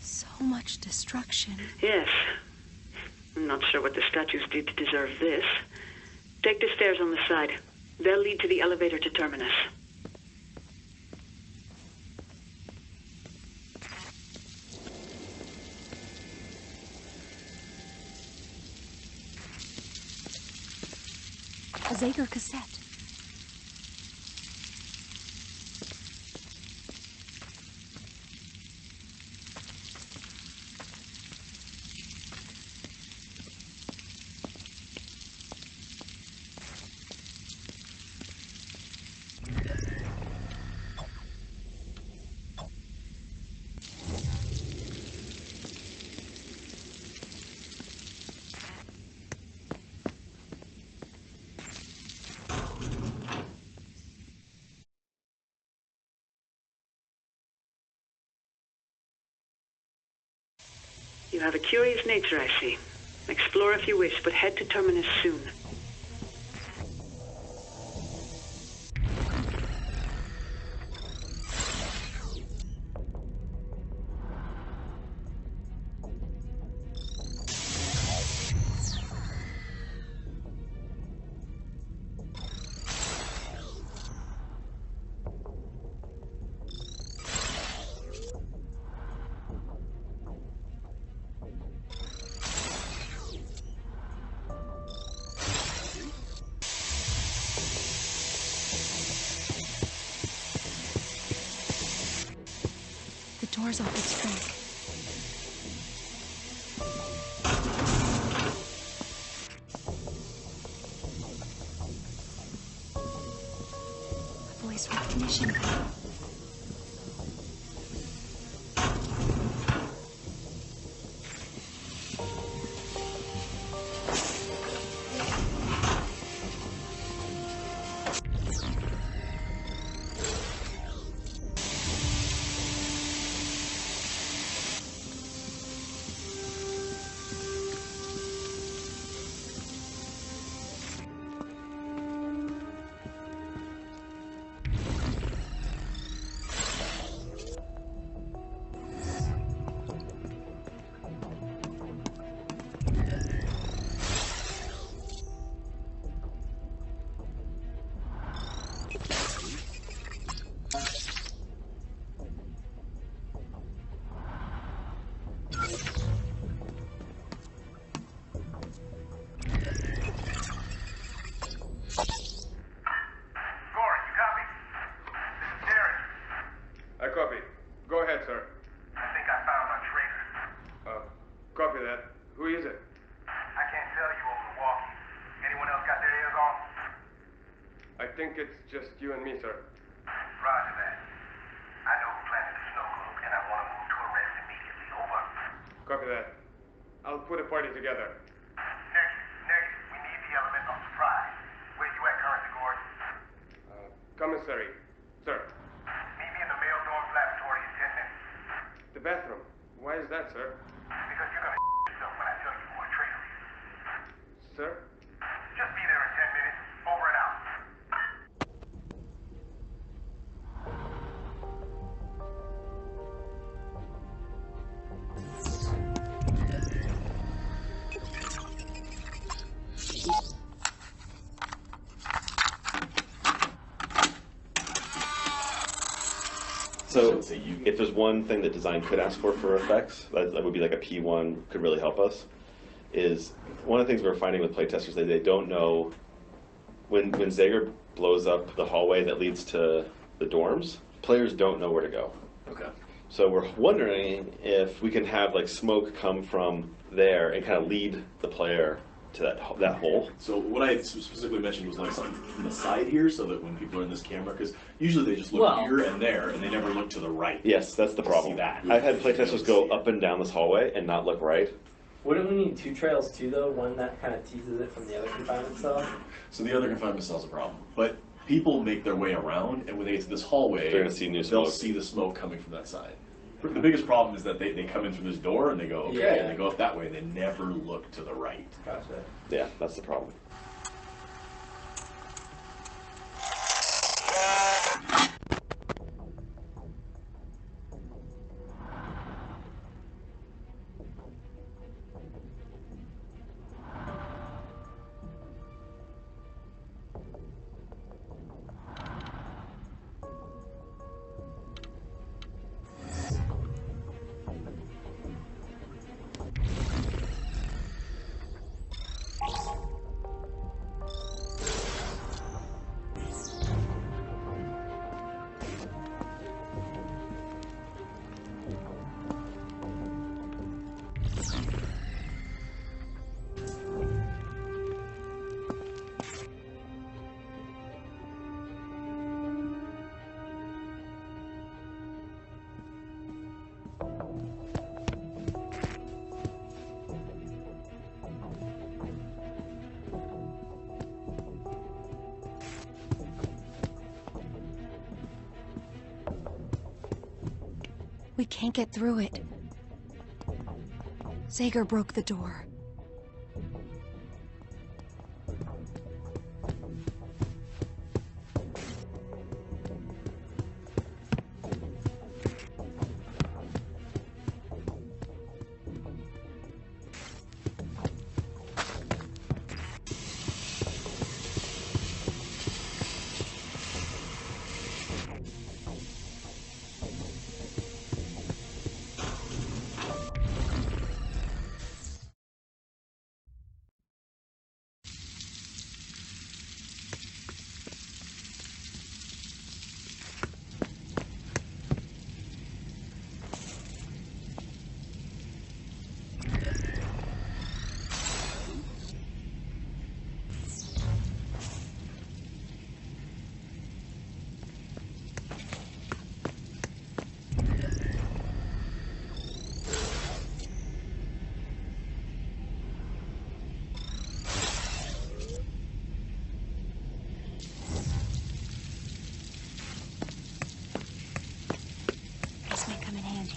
So much destruction. Yes. I'm not sure what the statues did to deserve this. Take the stairs on the side. They'll lead to the elevator to Terminus. A Zager cassette. You have a curious nature, I see. Explore if you wish, but head to Terminus soon. The door's off its track. Voice recognition. I think it's just you and me, sir. Roger that. I know who planted the snow globe, and I want to move to arrest immediately. Over. Copy that. I'll put a party together. Negative. We need the element of surprise. Where you at currently, Gordon? Commissary. Sir. Meet me in the male dorm laboratory in 10 minutes. The bathroom. Why is that, sir? Because you're gonna yourself when I tell you who a traitor is. Sir? Just be there in 10 minutes. Over and out. So if there's one thing that design could ask for effects, that would be like a P1 could really help us, is one of the things we're finding with playtesters that they don't know, when Zager blows up the hallway that leads to the dorms, players don't know where to go. Okay. So we're wondering if we can have like smoke come from there and kind of lead the player to that hole. So what I specifically mentioned was like something from the side here, so that when people are in this camera, because usually they just look here and there, and they never look to the right. Yes, that's the problem. I've had playtesters go up and down this hallway and not look right. Wouldn't we need two trails too, though? One that kind of teases it from the other confinement cell? So the other confinement cell's a problem. But people make their way around, and when they get to this hallway, they're gonna see they'll see the smoke coming from that side. The biggest problem is that they come in through this door and they go, okay, and they go up that way, and they never look to the right. Gotcha. Yeah, that's the problem. We can't get through it. Zager broke the door. This may come in handy.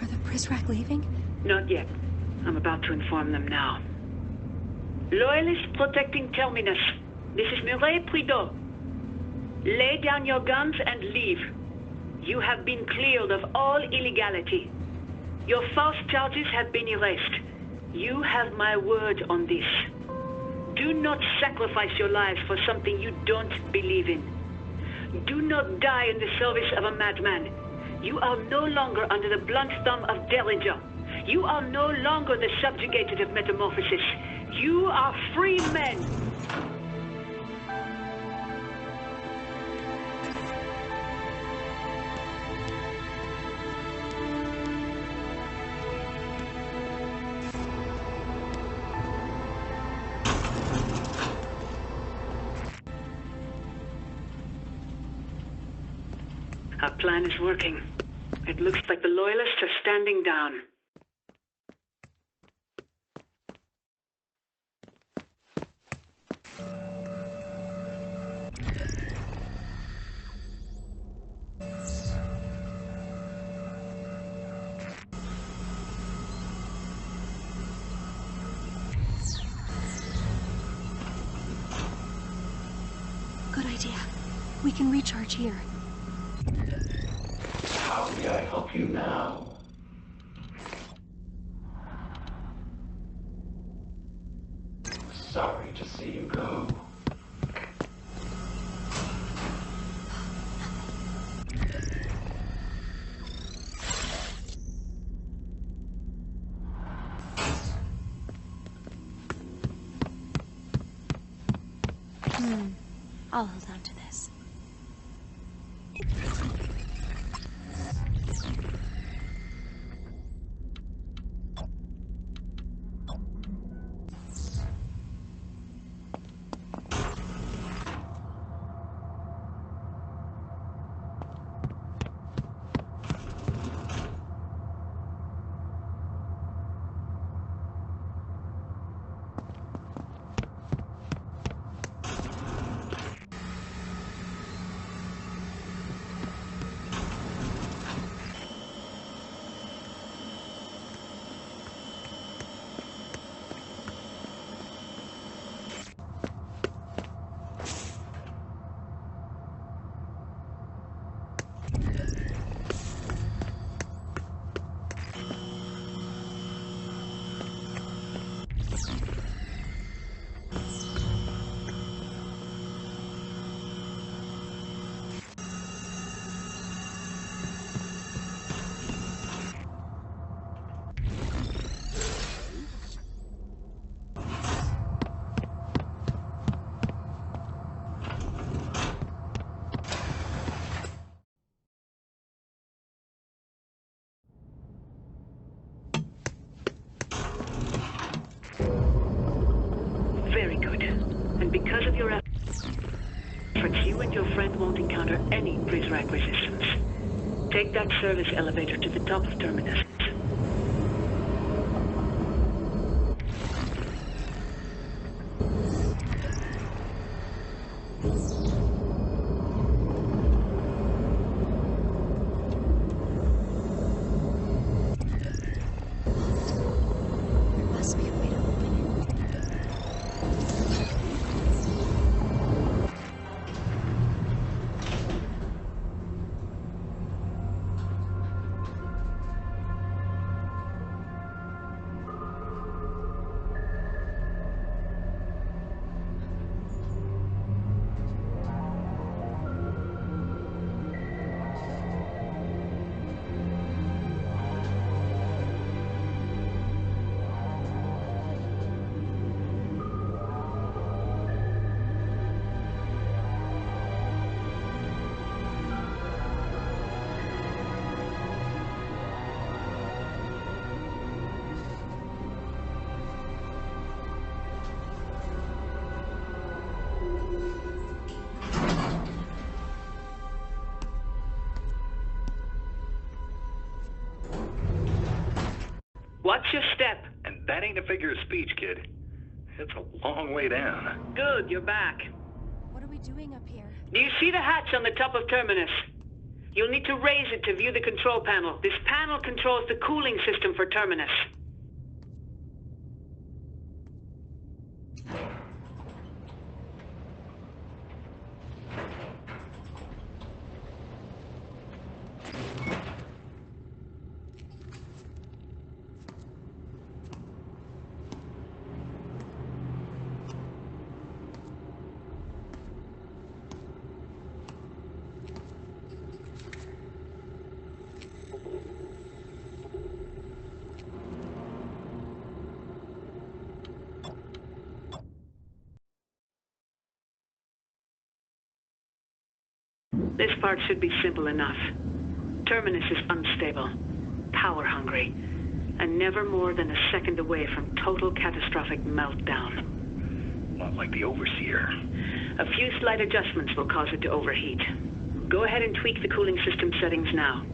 Are the Prisrac leaving? Not yet. I'm about to inform them now. Loyalists protecting Terminus. This is Murray Prideaux. Lay down your guns and leave. You have been cleared of all illegality. Your false charges have been erased. You have my word on this. Do not sacrifice your lives for something you don't believe in. Do not die in the service of a madman. You are no longer under the blunt thumb of Derringer. You are no longer the subjugated of Metamorphosis. You are free men. Our plan is working. It looks like the Loyalists are standing down. Good idea. We can recharge here. How may I help you now? Sorry to see you go. I'll hold on to this. efforts, you and your friend won't encounter any Brizrak resistance. Take that service elevator to the top of Terminus. Watch your step. And that ain't a figure of speech, kid. It's a long way down. Good, you're back. What are we doing up here? Do you see the hatch on the top of Terminus? You'll need to raise it to view the control panel. This panel controls the cooling system for Terminus. This part should be simple enough. Terminus is unstable, power-hungry, and never more than a second away from total catastrophic meltdown. Not like the Overseer. A few slight adjustments will cause it to overheat. Go ahead and tweak the cooling system settings now.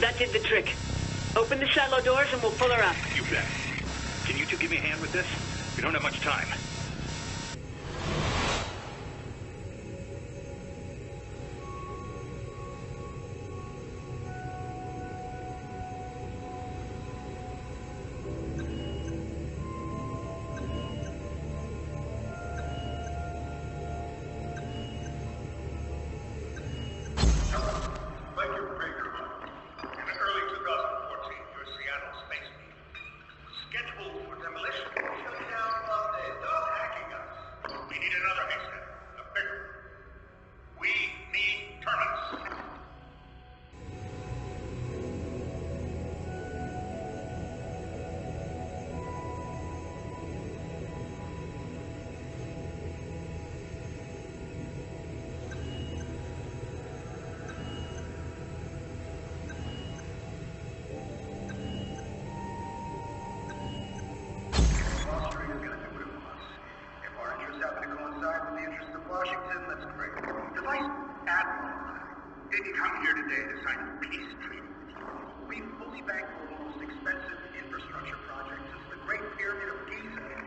That did the trick. Open the silo doors and we'll pull her up. You bet. Can you two give me a hand with this? We don't have much time. Didn't come here today to sign a peace treaty. We fully bankroll the most expensive infrastructure project since the Great Pyramid of Giza.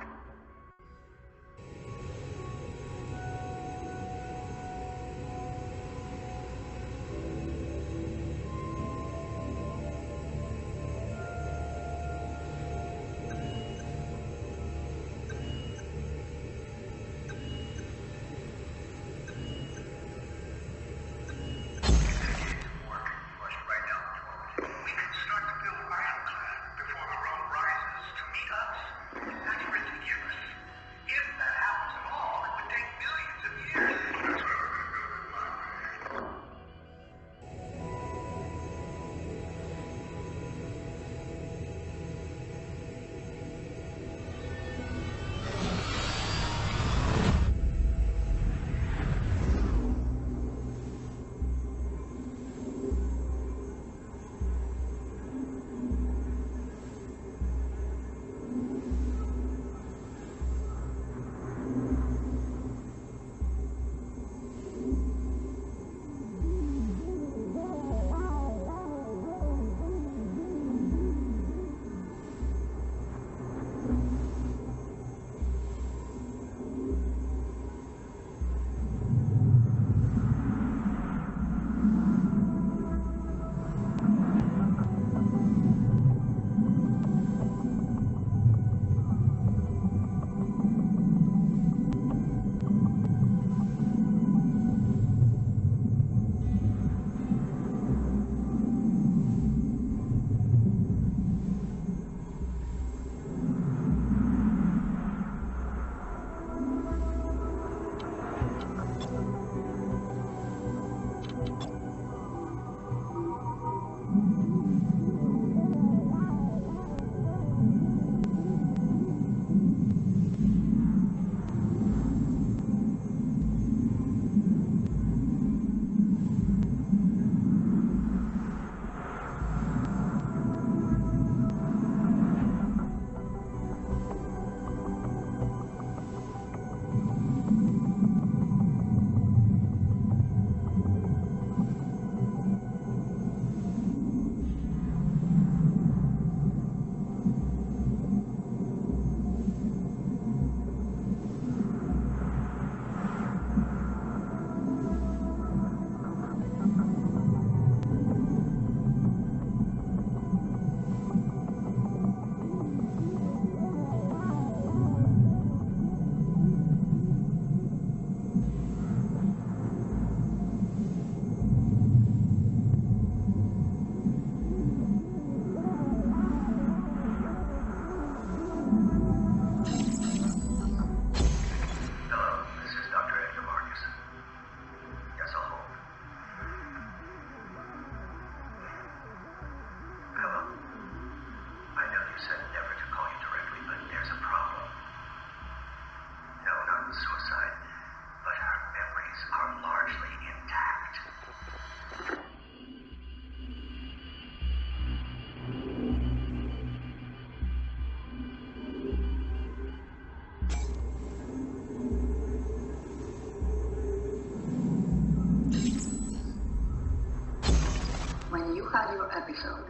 about your episode.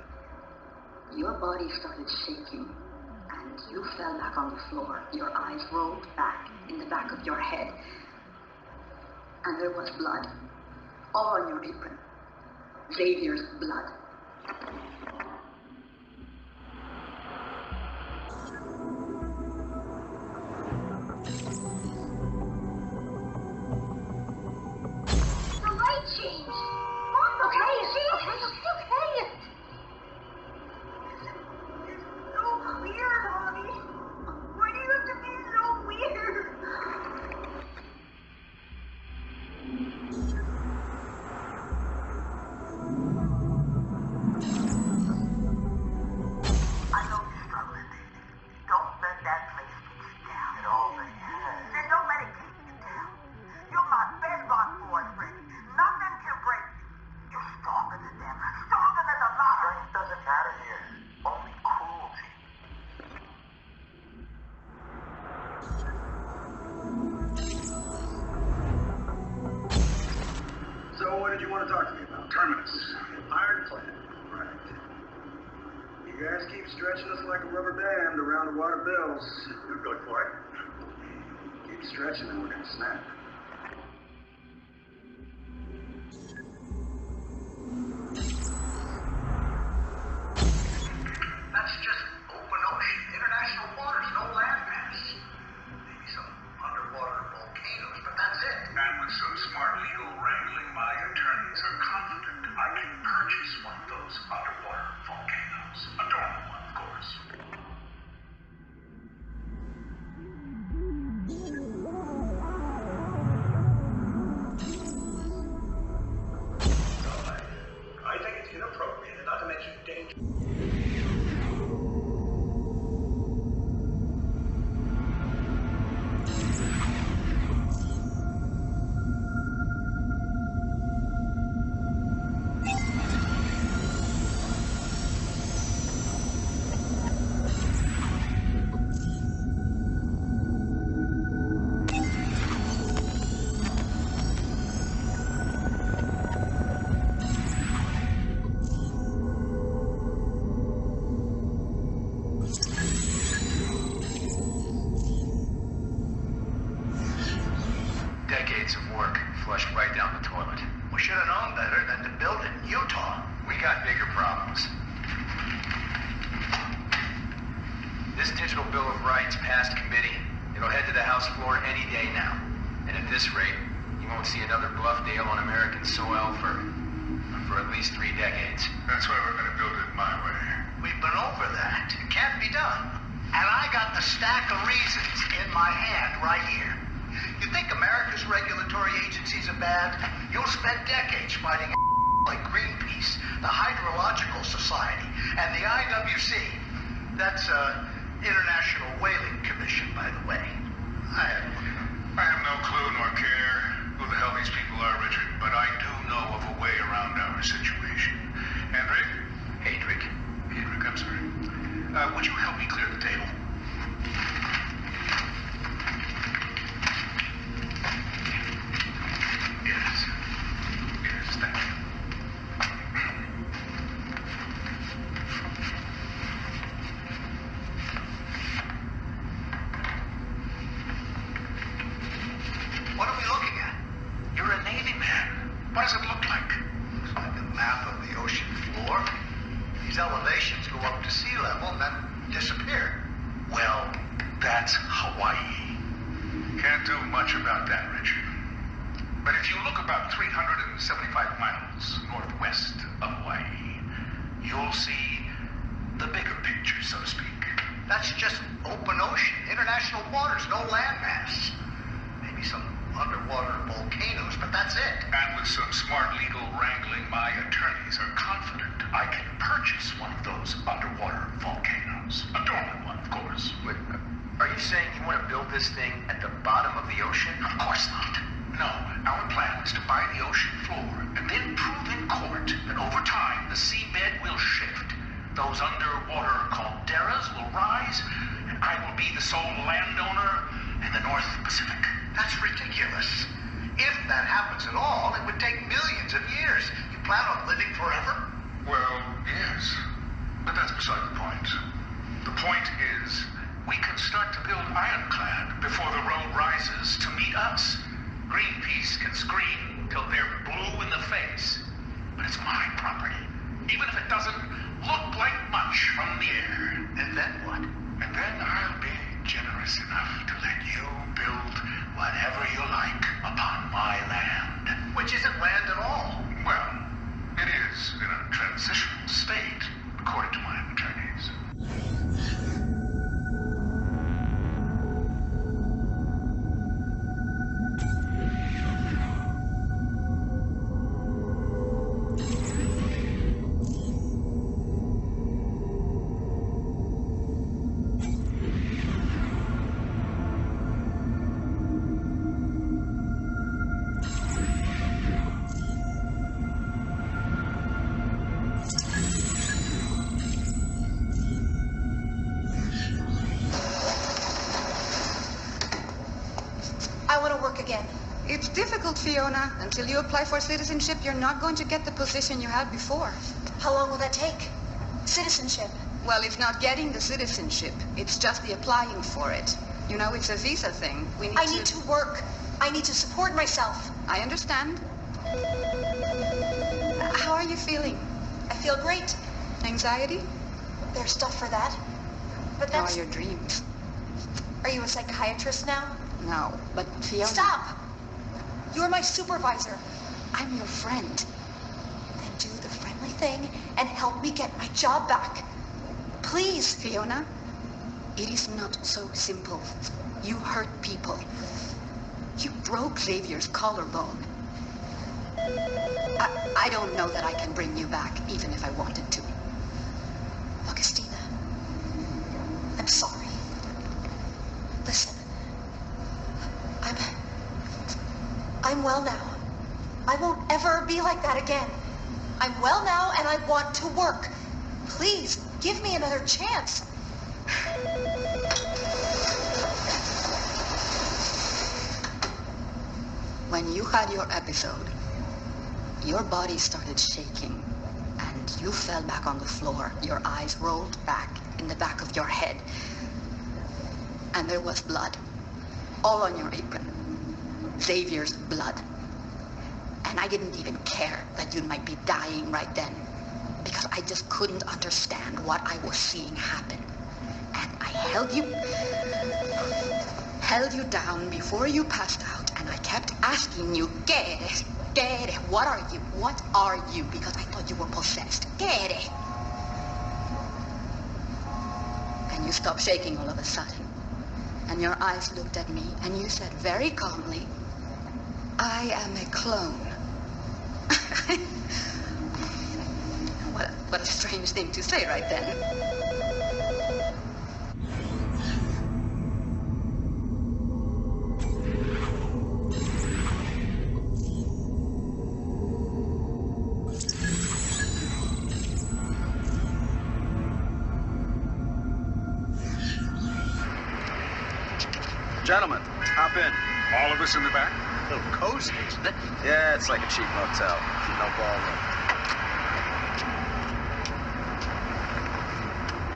Your body started shaking, and you fell back on the floor. Your eyes rolled back in the back of your head. And there was blood, all on your apron. Xavier's blood. The light changed. Okay, is she okay? Okay. It's so weird, Mommy. Why do you have to be so weird? I know you're struggling, baby. Don't let that place get you down at all, baby. Then don't let it keep you down. You're my bedrock boyfriend. Nothing can break you. You're stronger than them. Stronger than the lot. Strength doesn't matter here. Only cruelty. So what did you want to talk to me about? Terminus. Ironclad. Right. You guys keep stretching us like a rubber band around the water bills. You're good for it. Keep stretching and we're going to snap. That's just open ocean, international waters, no landmass. Maybe some underwater volcanoes, but that's it. And with some smart legal wrangling, my attorneys are confident I can purchase one of those underwater volcanoes. A dormant one, of course. I think it's inappropriate and not to mention dangerous. Decades of work flushed right down the toilet. We should have known better than to build it in Utah. We got bigger problems. This digital Bill of Rights passed committee. It'll head to the House floor any day now. And at this rate, you won't see another bluff deal on American soil for at least 3 decades. That's why we're going to build it my way. We've been over that. It can't be done. And I got the stack of reasons in my hand right here. You think America's regulatory agencies are bad? You'll spend decades fighting like Greenpeace, the Hydrological Society, and the IWC. That's International Whaling Commission, by the way. I have no clue nor care who the hell these people are, Richard, but I do know of a way around our situation. Hendrik? Hedrick, I'm sorry. Would you help me clear the table? Yes. Yes, thank you. what are we looking at? You're a Navy man. What does it look like? Looks like a map of the ocean floor. These elevations go up to sea level and then disappear. Well, that's Hawaii. Can't do much about that, Richard. But if you look about 375 miles northwest of Hawaii, you'll see the bigger picture, so to speak. That's just open ocean, international waters, no landmass. Maybe some underwater volcanoes, but that's it. And with some smart legal wrangling, my attorneys are confident I can purchase one of those underwater volcanoes. A dormant one, of course. Wait, are you saying you want to build this thing at the bottom of the ocean? Of course not. No, our plan is to buy the ocean floor and then prove in court that over time the seabed will shift. Those underwater calderas will rise, and I will be the sole landowner in the North Pacific. That's ridiculous. If that happens at all, it would take millions of years. You plan on living forever? Well, But that's beside the point. The point is, we can start to build Ironclad before the road rises to meet us. Greenpeace can scream till they're blue in the face. But it's my property, even if it doesn't look like much from the air. And then what? And then I'll be generous enough to let you build whatever you like upon my land. Which isn't land at all. Well, it is in a transitional state, according to my attorneys. It's difficult, Fiona. Until you apply for citizenship, you're not going to get the position you had before. How long will that take? Citizenship? Well, it's not getting the citizenship. It's just the applying for it. You know, it's a visa thing. I need to work. I need to support myself. I understand. How are you feeling? I feel great. Anxiety? There's stuff for that. But How that's... are your dreams? Are you a psychiatrist now? No, but Fiona... Stop! You're my supervisor. I'm your friend. Then do the friendly thing and help me get my job back. Please. Fiona, it is not so simple. You hurt people. You broke Xavier's collarbone. I don't know that I can bring you back, even if I wanted to. Augustina, I'm sorry. Listen, I'm well now. I won't ever be like that again. I'm well now and I want to work. Please, give me another chance. When you had your episode, your body started shaking and you fell back on the floor. Your eyes rolled back in the back of your head. And there was blood all on your apron. Xavier's blood. And I didn't even care that you might be dying right then, because I just couldn't understand what I was seeing happen. And I held you down before you passed out, and I kept asking you, Kere, what are you? What are you? Because I thought you were possessed. Kere. And you stopped shaking all of a sudden. And your eyes looked at me, and you said very calmly, I am a clone. What a strange thing to say right then. Gentlemen, hop in. All of us in the back? A little cozy, isn't it? Yeah, it's like a cheap motel. No ballroom.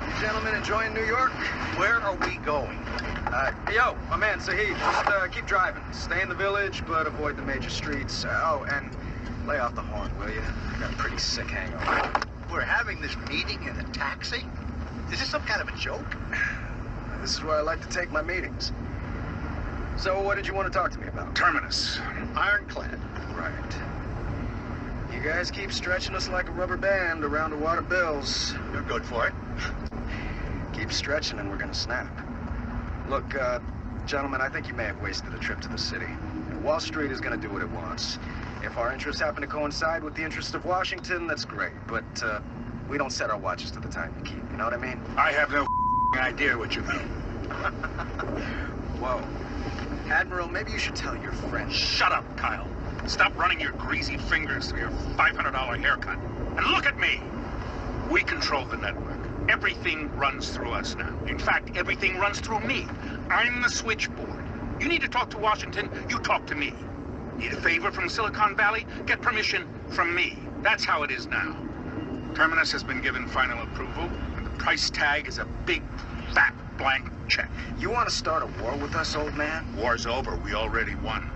You gentlemen enjoying New York? Where are we going? Yo, my man Sahid, just keep driving. Stay in the village, but avoid the major streets. Oh, and lay off the horn, will you? I got a pretty sick hangover. We're having this meeting in a taxi? Is this some kind of a joke? This is where I like to take my meetings. So what did you want to talk to me about? Terminus. Ironclad. Right. You guys keep stretching us like a rubber band around a wad of bills. You're good for it. Keep stretching and we're gonna snap. Look, gentlemen, I think you may have wasted a trip to the city. Wall Street is gonna do what it wants. If our interests happen to coincide with the interests of Washington, that's great. But we don't set our watches to the time you keep, you know what I mean? I have no idea what you mean. Whoa. Admiral, maybe you should tell your friend. Shut up, Kyle. Stop running your greasy fingers through your $500 haircut. And look at me. We control the network. Everything runs through us now. In fact, everything runs through me. I'm the switchboard. You need to talk to Washington, you talk to me. Need a favor from Silicon Valley? Get permission from me. That's how it is now. Terminus has been given final approval, and the price tag is a big, fat, blank check. You want to start a war with us, old man? War's over. We already won.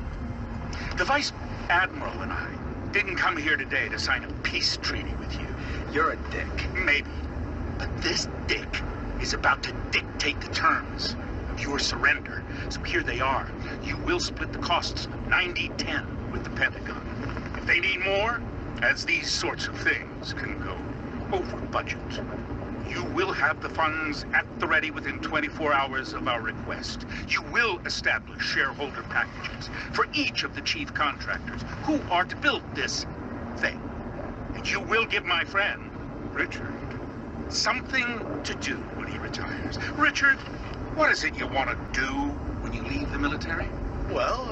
The Vice Admiral and I didn't come here today to sign a peace treaty with you. You're a dick. Maybe. But this dick is about to dictate the terms of your surrender. So here they are. You will split the costs 90-10 with the Pentagon. If they need more, as these sorts of things can go over budget, you will have the funds at the ready within 24 hours of our request. You will establish shareholder packages for each of the chief contractors who are to build this thing. And you will give my friend, Richard, something to do when he retires. Richard, what is it you want to do when you leave the military? Well,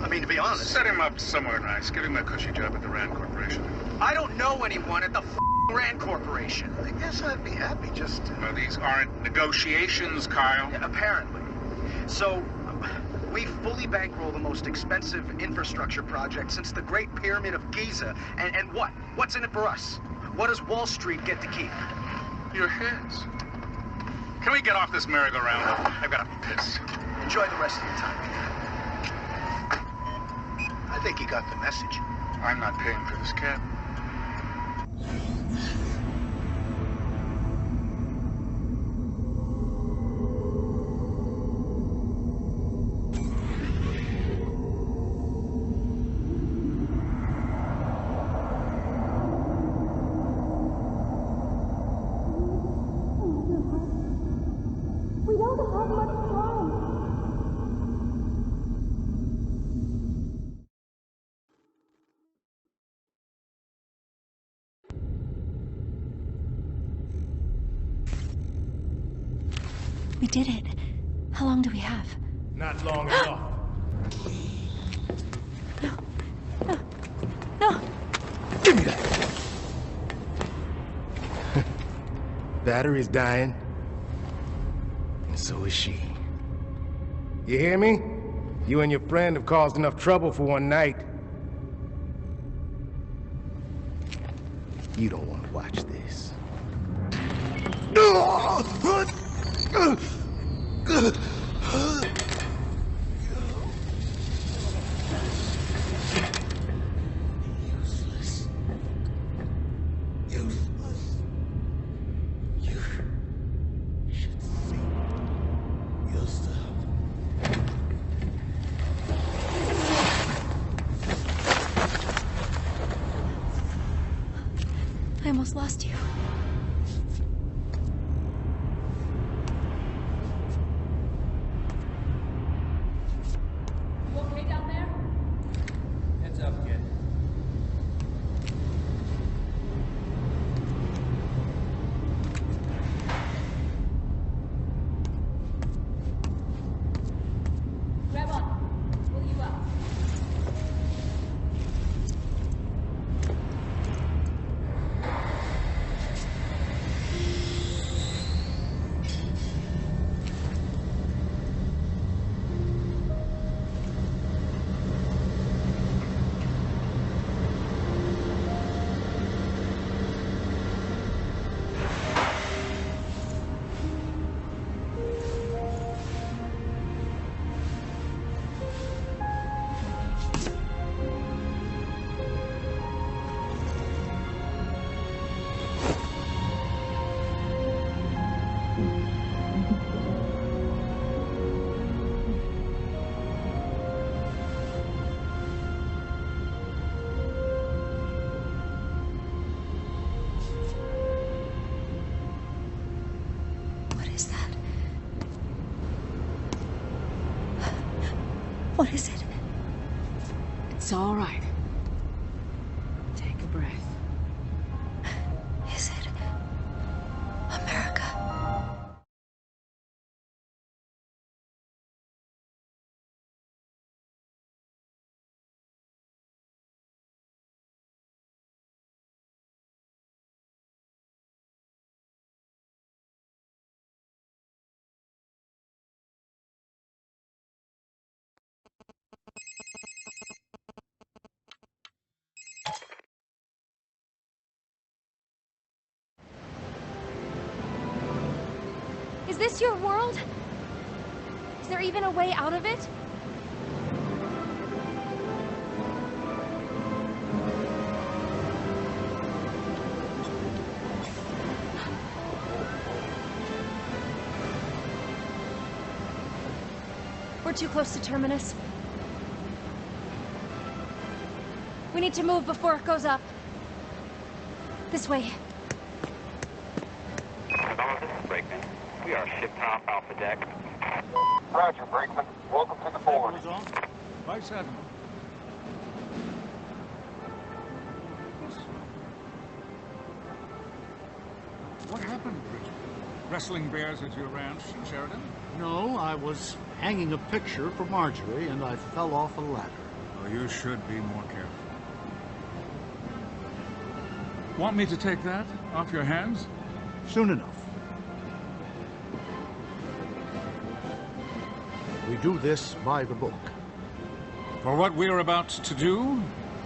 I mean, to be honest... Set him up somewhere nice. Give him a cushy job at the Rand Corporation. I don't know anyone at the Rand Corporation. I guess I'd be happy just to... Well, these aren't negotiations, Kyle. Yeah, apparently. So, we fully bankroll the most expensive infrastructure project since the Great Pyramid of Giza. And what? What's in it for us? What does Wall Street get to keep? Your heads. Can we get off this merry-go-round? I've got to piss. Enjoy the rest of your time. I think he got the message. I'm not paying for this cab. We don't have much time. We did it. How long do we have? Not long enough. No. Give me that. Battery's dying. And so is she. You hear me? You and your friend have caused enough trouble for one night. You don't want to watch this. Useless. Useless. You should see yourself. I almost lost you. You okay down there? Heads up, kid. Grab on. Pull you up. What is that? What is it? It's all right. Take a breath. Is it America? Is this your world? Is there even a way out of it? We're too close to Terminus. We need to move before it goes up. This way. Hello, this is Brakeman. We are shipped off Alpha Deck. Roger, Brakeman. Welcome to the board. Vice Admiral. What happened, Bridget? Wrestling bears at your ranch in Sheridan? No, I was hanging a picture for Marjorie and I fell off a ladder. Oh, you should be more careful. Want me to take that off your hands? Soon enough. We do this by the book. For what we're about to do,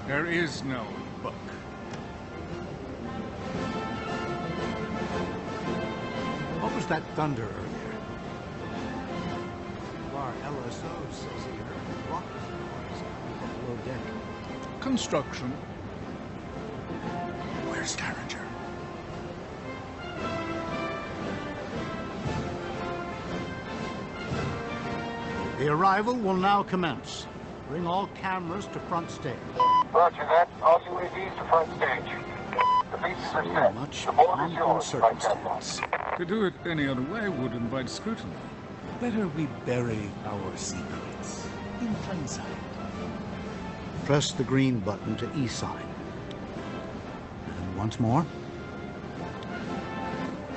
there is no book. What was that thunder earlier? Our LSO says he heard rocket noise below deck. Construction. Where's Carringer? The arrival will now commence. Bring all cameras to front stage. Roger that. All UAVs to front stage. The pieces are set. Much The board is pomp and yours, circumstance. To do it any other way would invite scrutiny. Better we bury our secrets in plain sight. Press the green button to E-sign. And once more.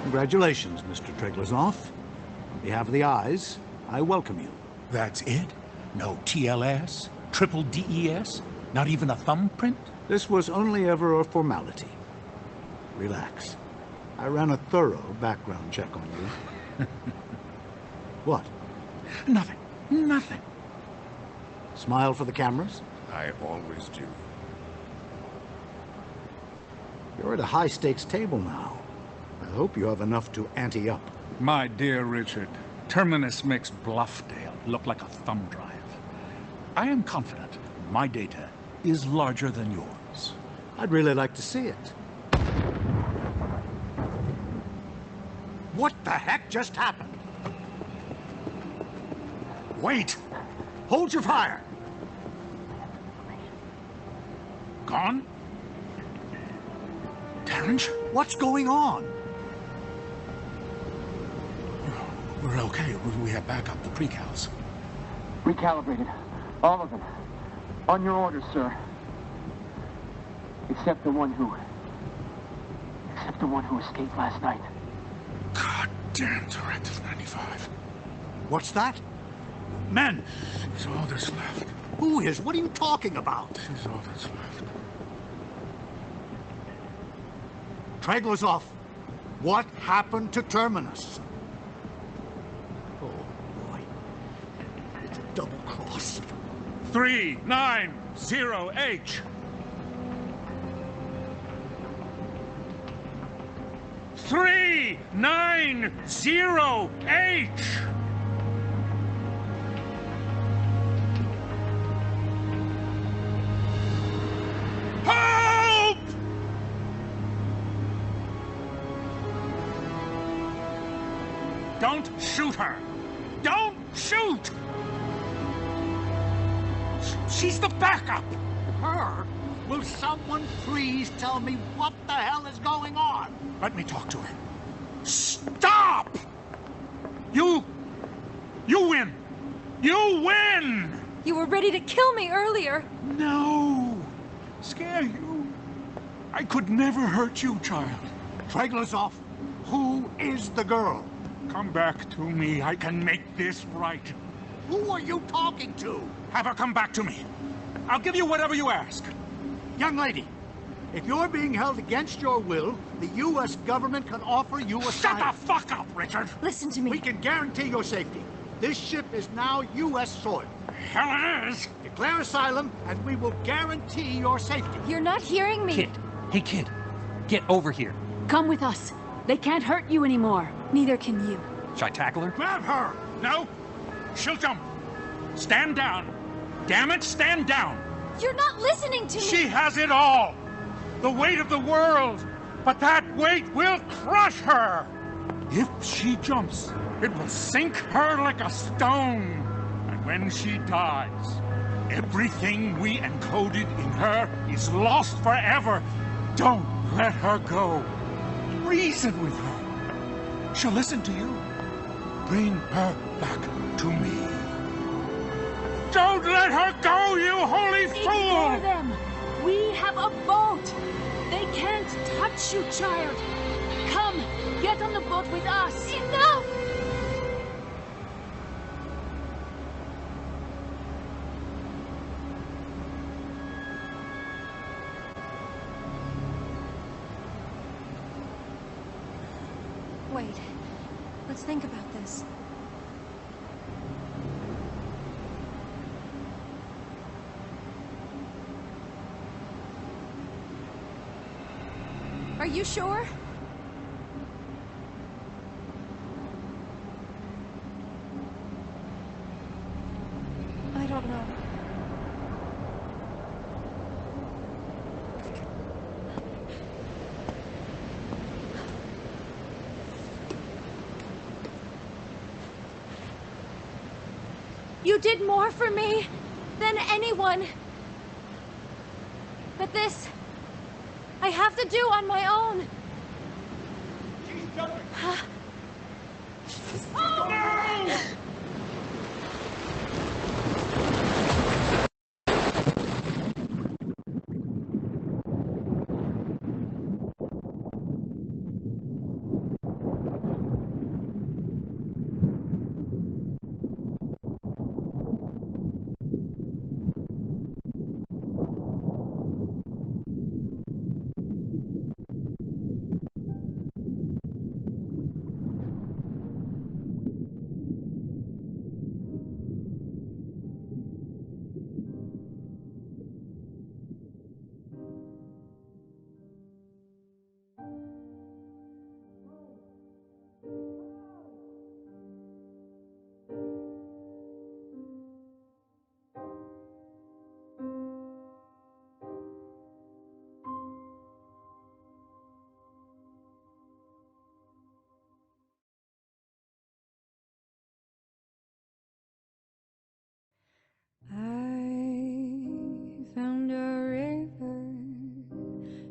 Congratulations, Mr. Treglazov. On behalf of the Eyes, I welcome you. That's it? No TLS? Triple DES? Not even a thumbprint? This was only ever a formality. Relax. I ran a thorough background check on you. What? Nothing. Nothing. Smile for the cameras? I always do. You're at a high-stakes table now. I hope you have enough to ante up. My dear Richard, Terminus makes Bluffdale look like a thumb drive. I am confident my data is larger than yours. I'd really like to see it. What the heck just happened? Wait! Hold your fire! Gone? Terrence? What's going on? We're okay. We have backup, the precals. Recalibrated. All of them. On your orders, sir. Except the one who escaped last night. God damn Directive 95. What's that? Men! She's all that's left. Who is? What are you talking about? She's all that's left. Treglazov, what happened to Terminus? Oh, boy. It's a double cross. 390H. 390H. Help! Don't shoot her! Don't shoot! She's the backup! Her? Will someone please tell me what the hell is going on? Let me talk to her. Stop! You win! You win! You were ready to kill me earlier. No! Scare you? I could never hurt you, child. Treglazov, who is the girl? Come back to me. I can make this right. Who are you talking to? Have her come back to me. I'll give you whatever you ask. Young lady, if you're being held against your will, the U.S. government can offer you asylum. Shut the fuck up, Richard! Listen to me. We can guarantee your safety. This ship is now U.S. soil. Hell it is! Declare asylum, and we will guarantee your safety. You're not hearing me. Kid. Hey, kid. Get over here. Come with us. They can't hurt you anymore. Neither can you. Should I tackle her? Grab her! No! She'll jump. Stand down. Damn it, stand down. You're not listening to me! She has it all! The weight of the world! But that weight will crush her! If she jumps, it will sink her like a stone. And when she dies, everything we encoded in her is lost forever. Don't let her go. Reason with her. She'll listen to you. Bring her back to me. Don't let her go, you holy fool! Ignore them. We have a boat. They can't touch you, child. Come, get on the boat with us. Enough! Wait. Let's think about this. Are you sure? I don't know. You did more for me than anyone. But this, I have to do on my own. She's jumping. Oh! No! I found a river,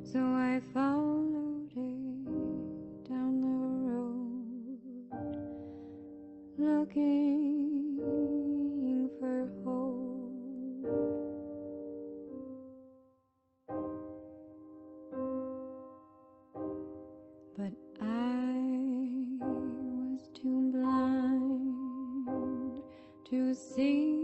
so I followed it down the road, looking for hope. But I was too blind to see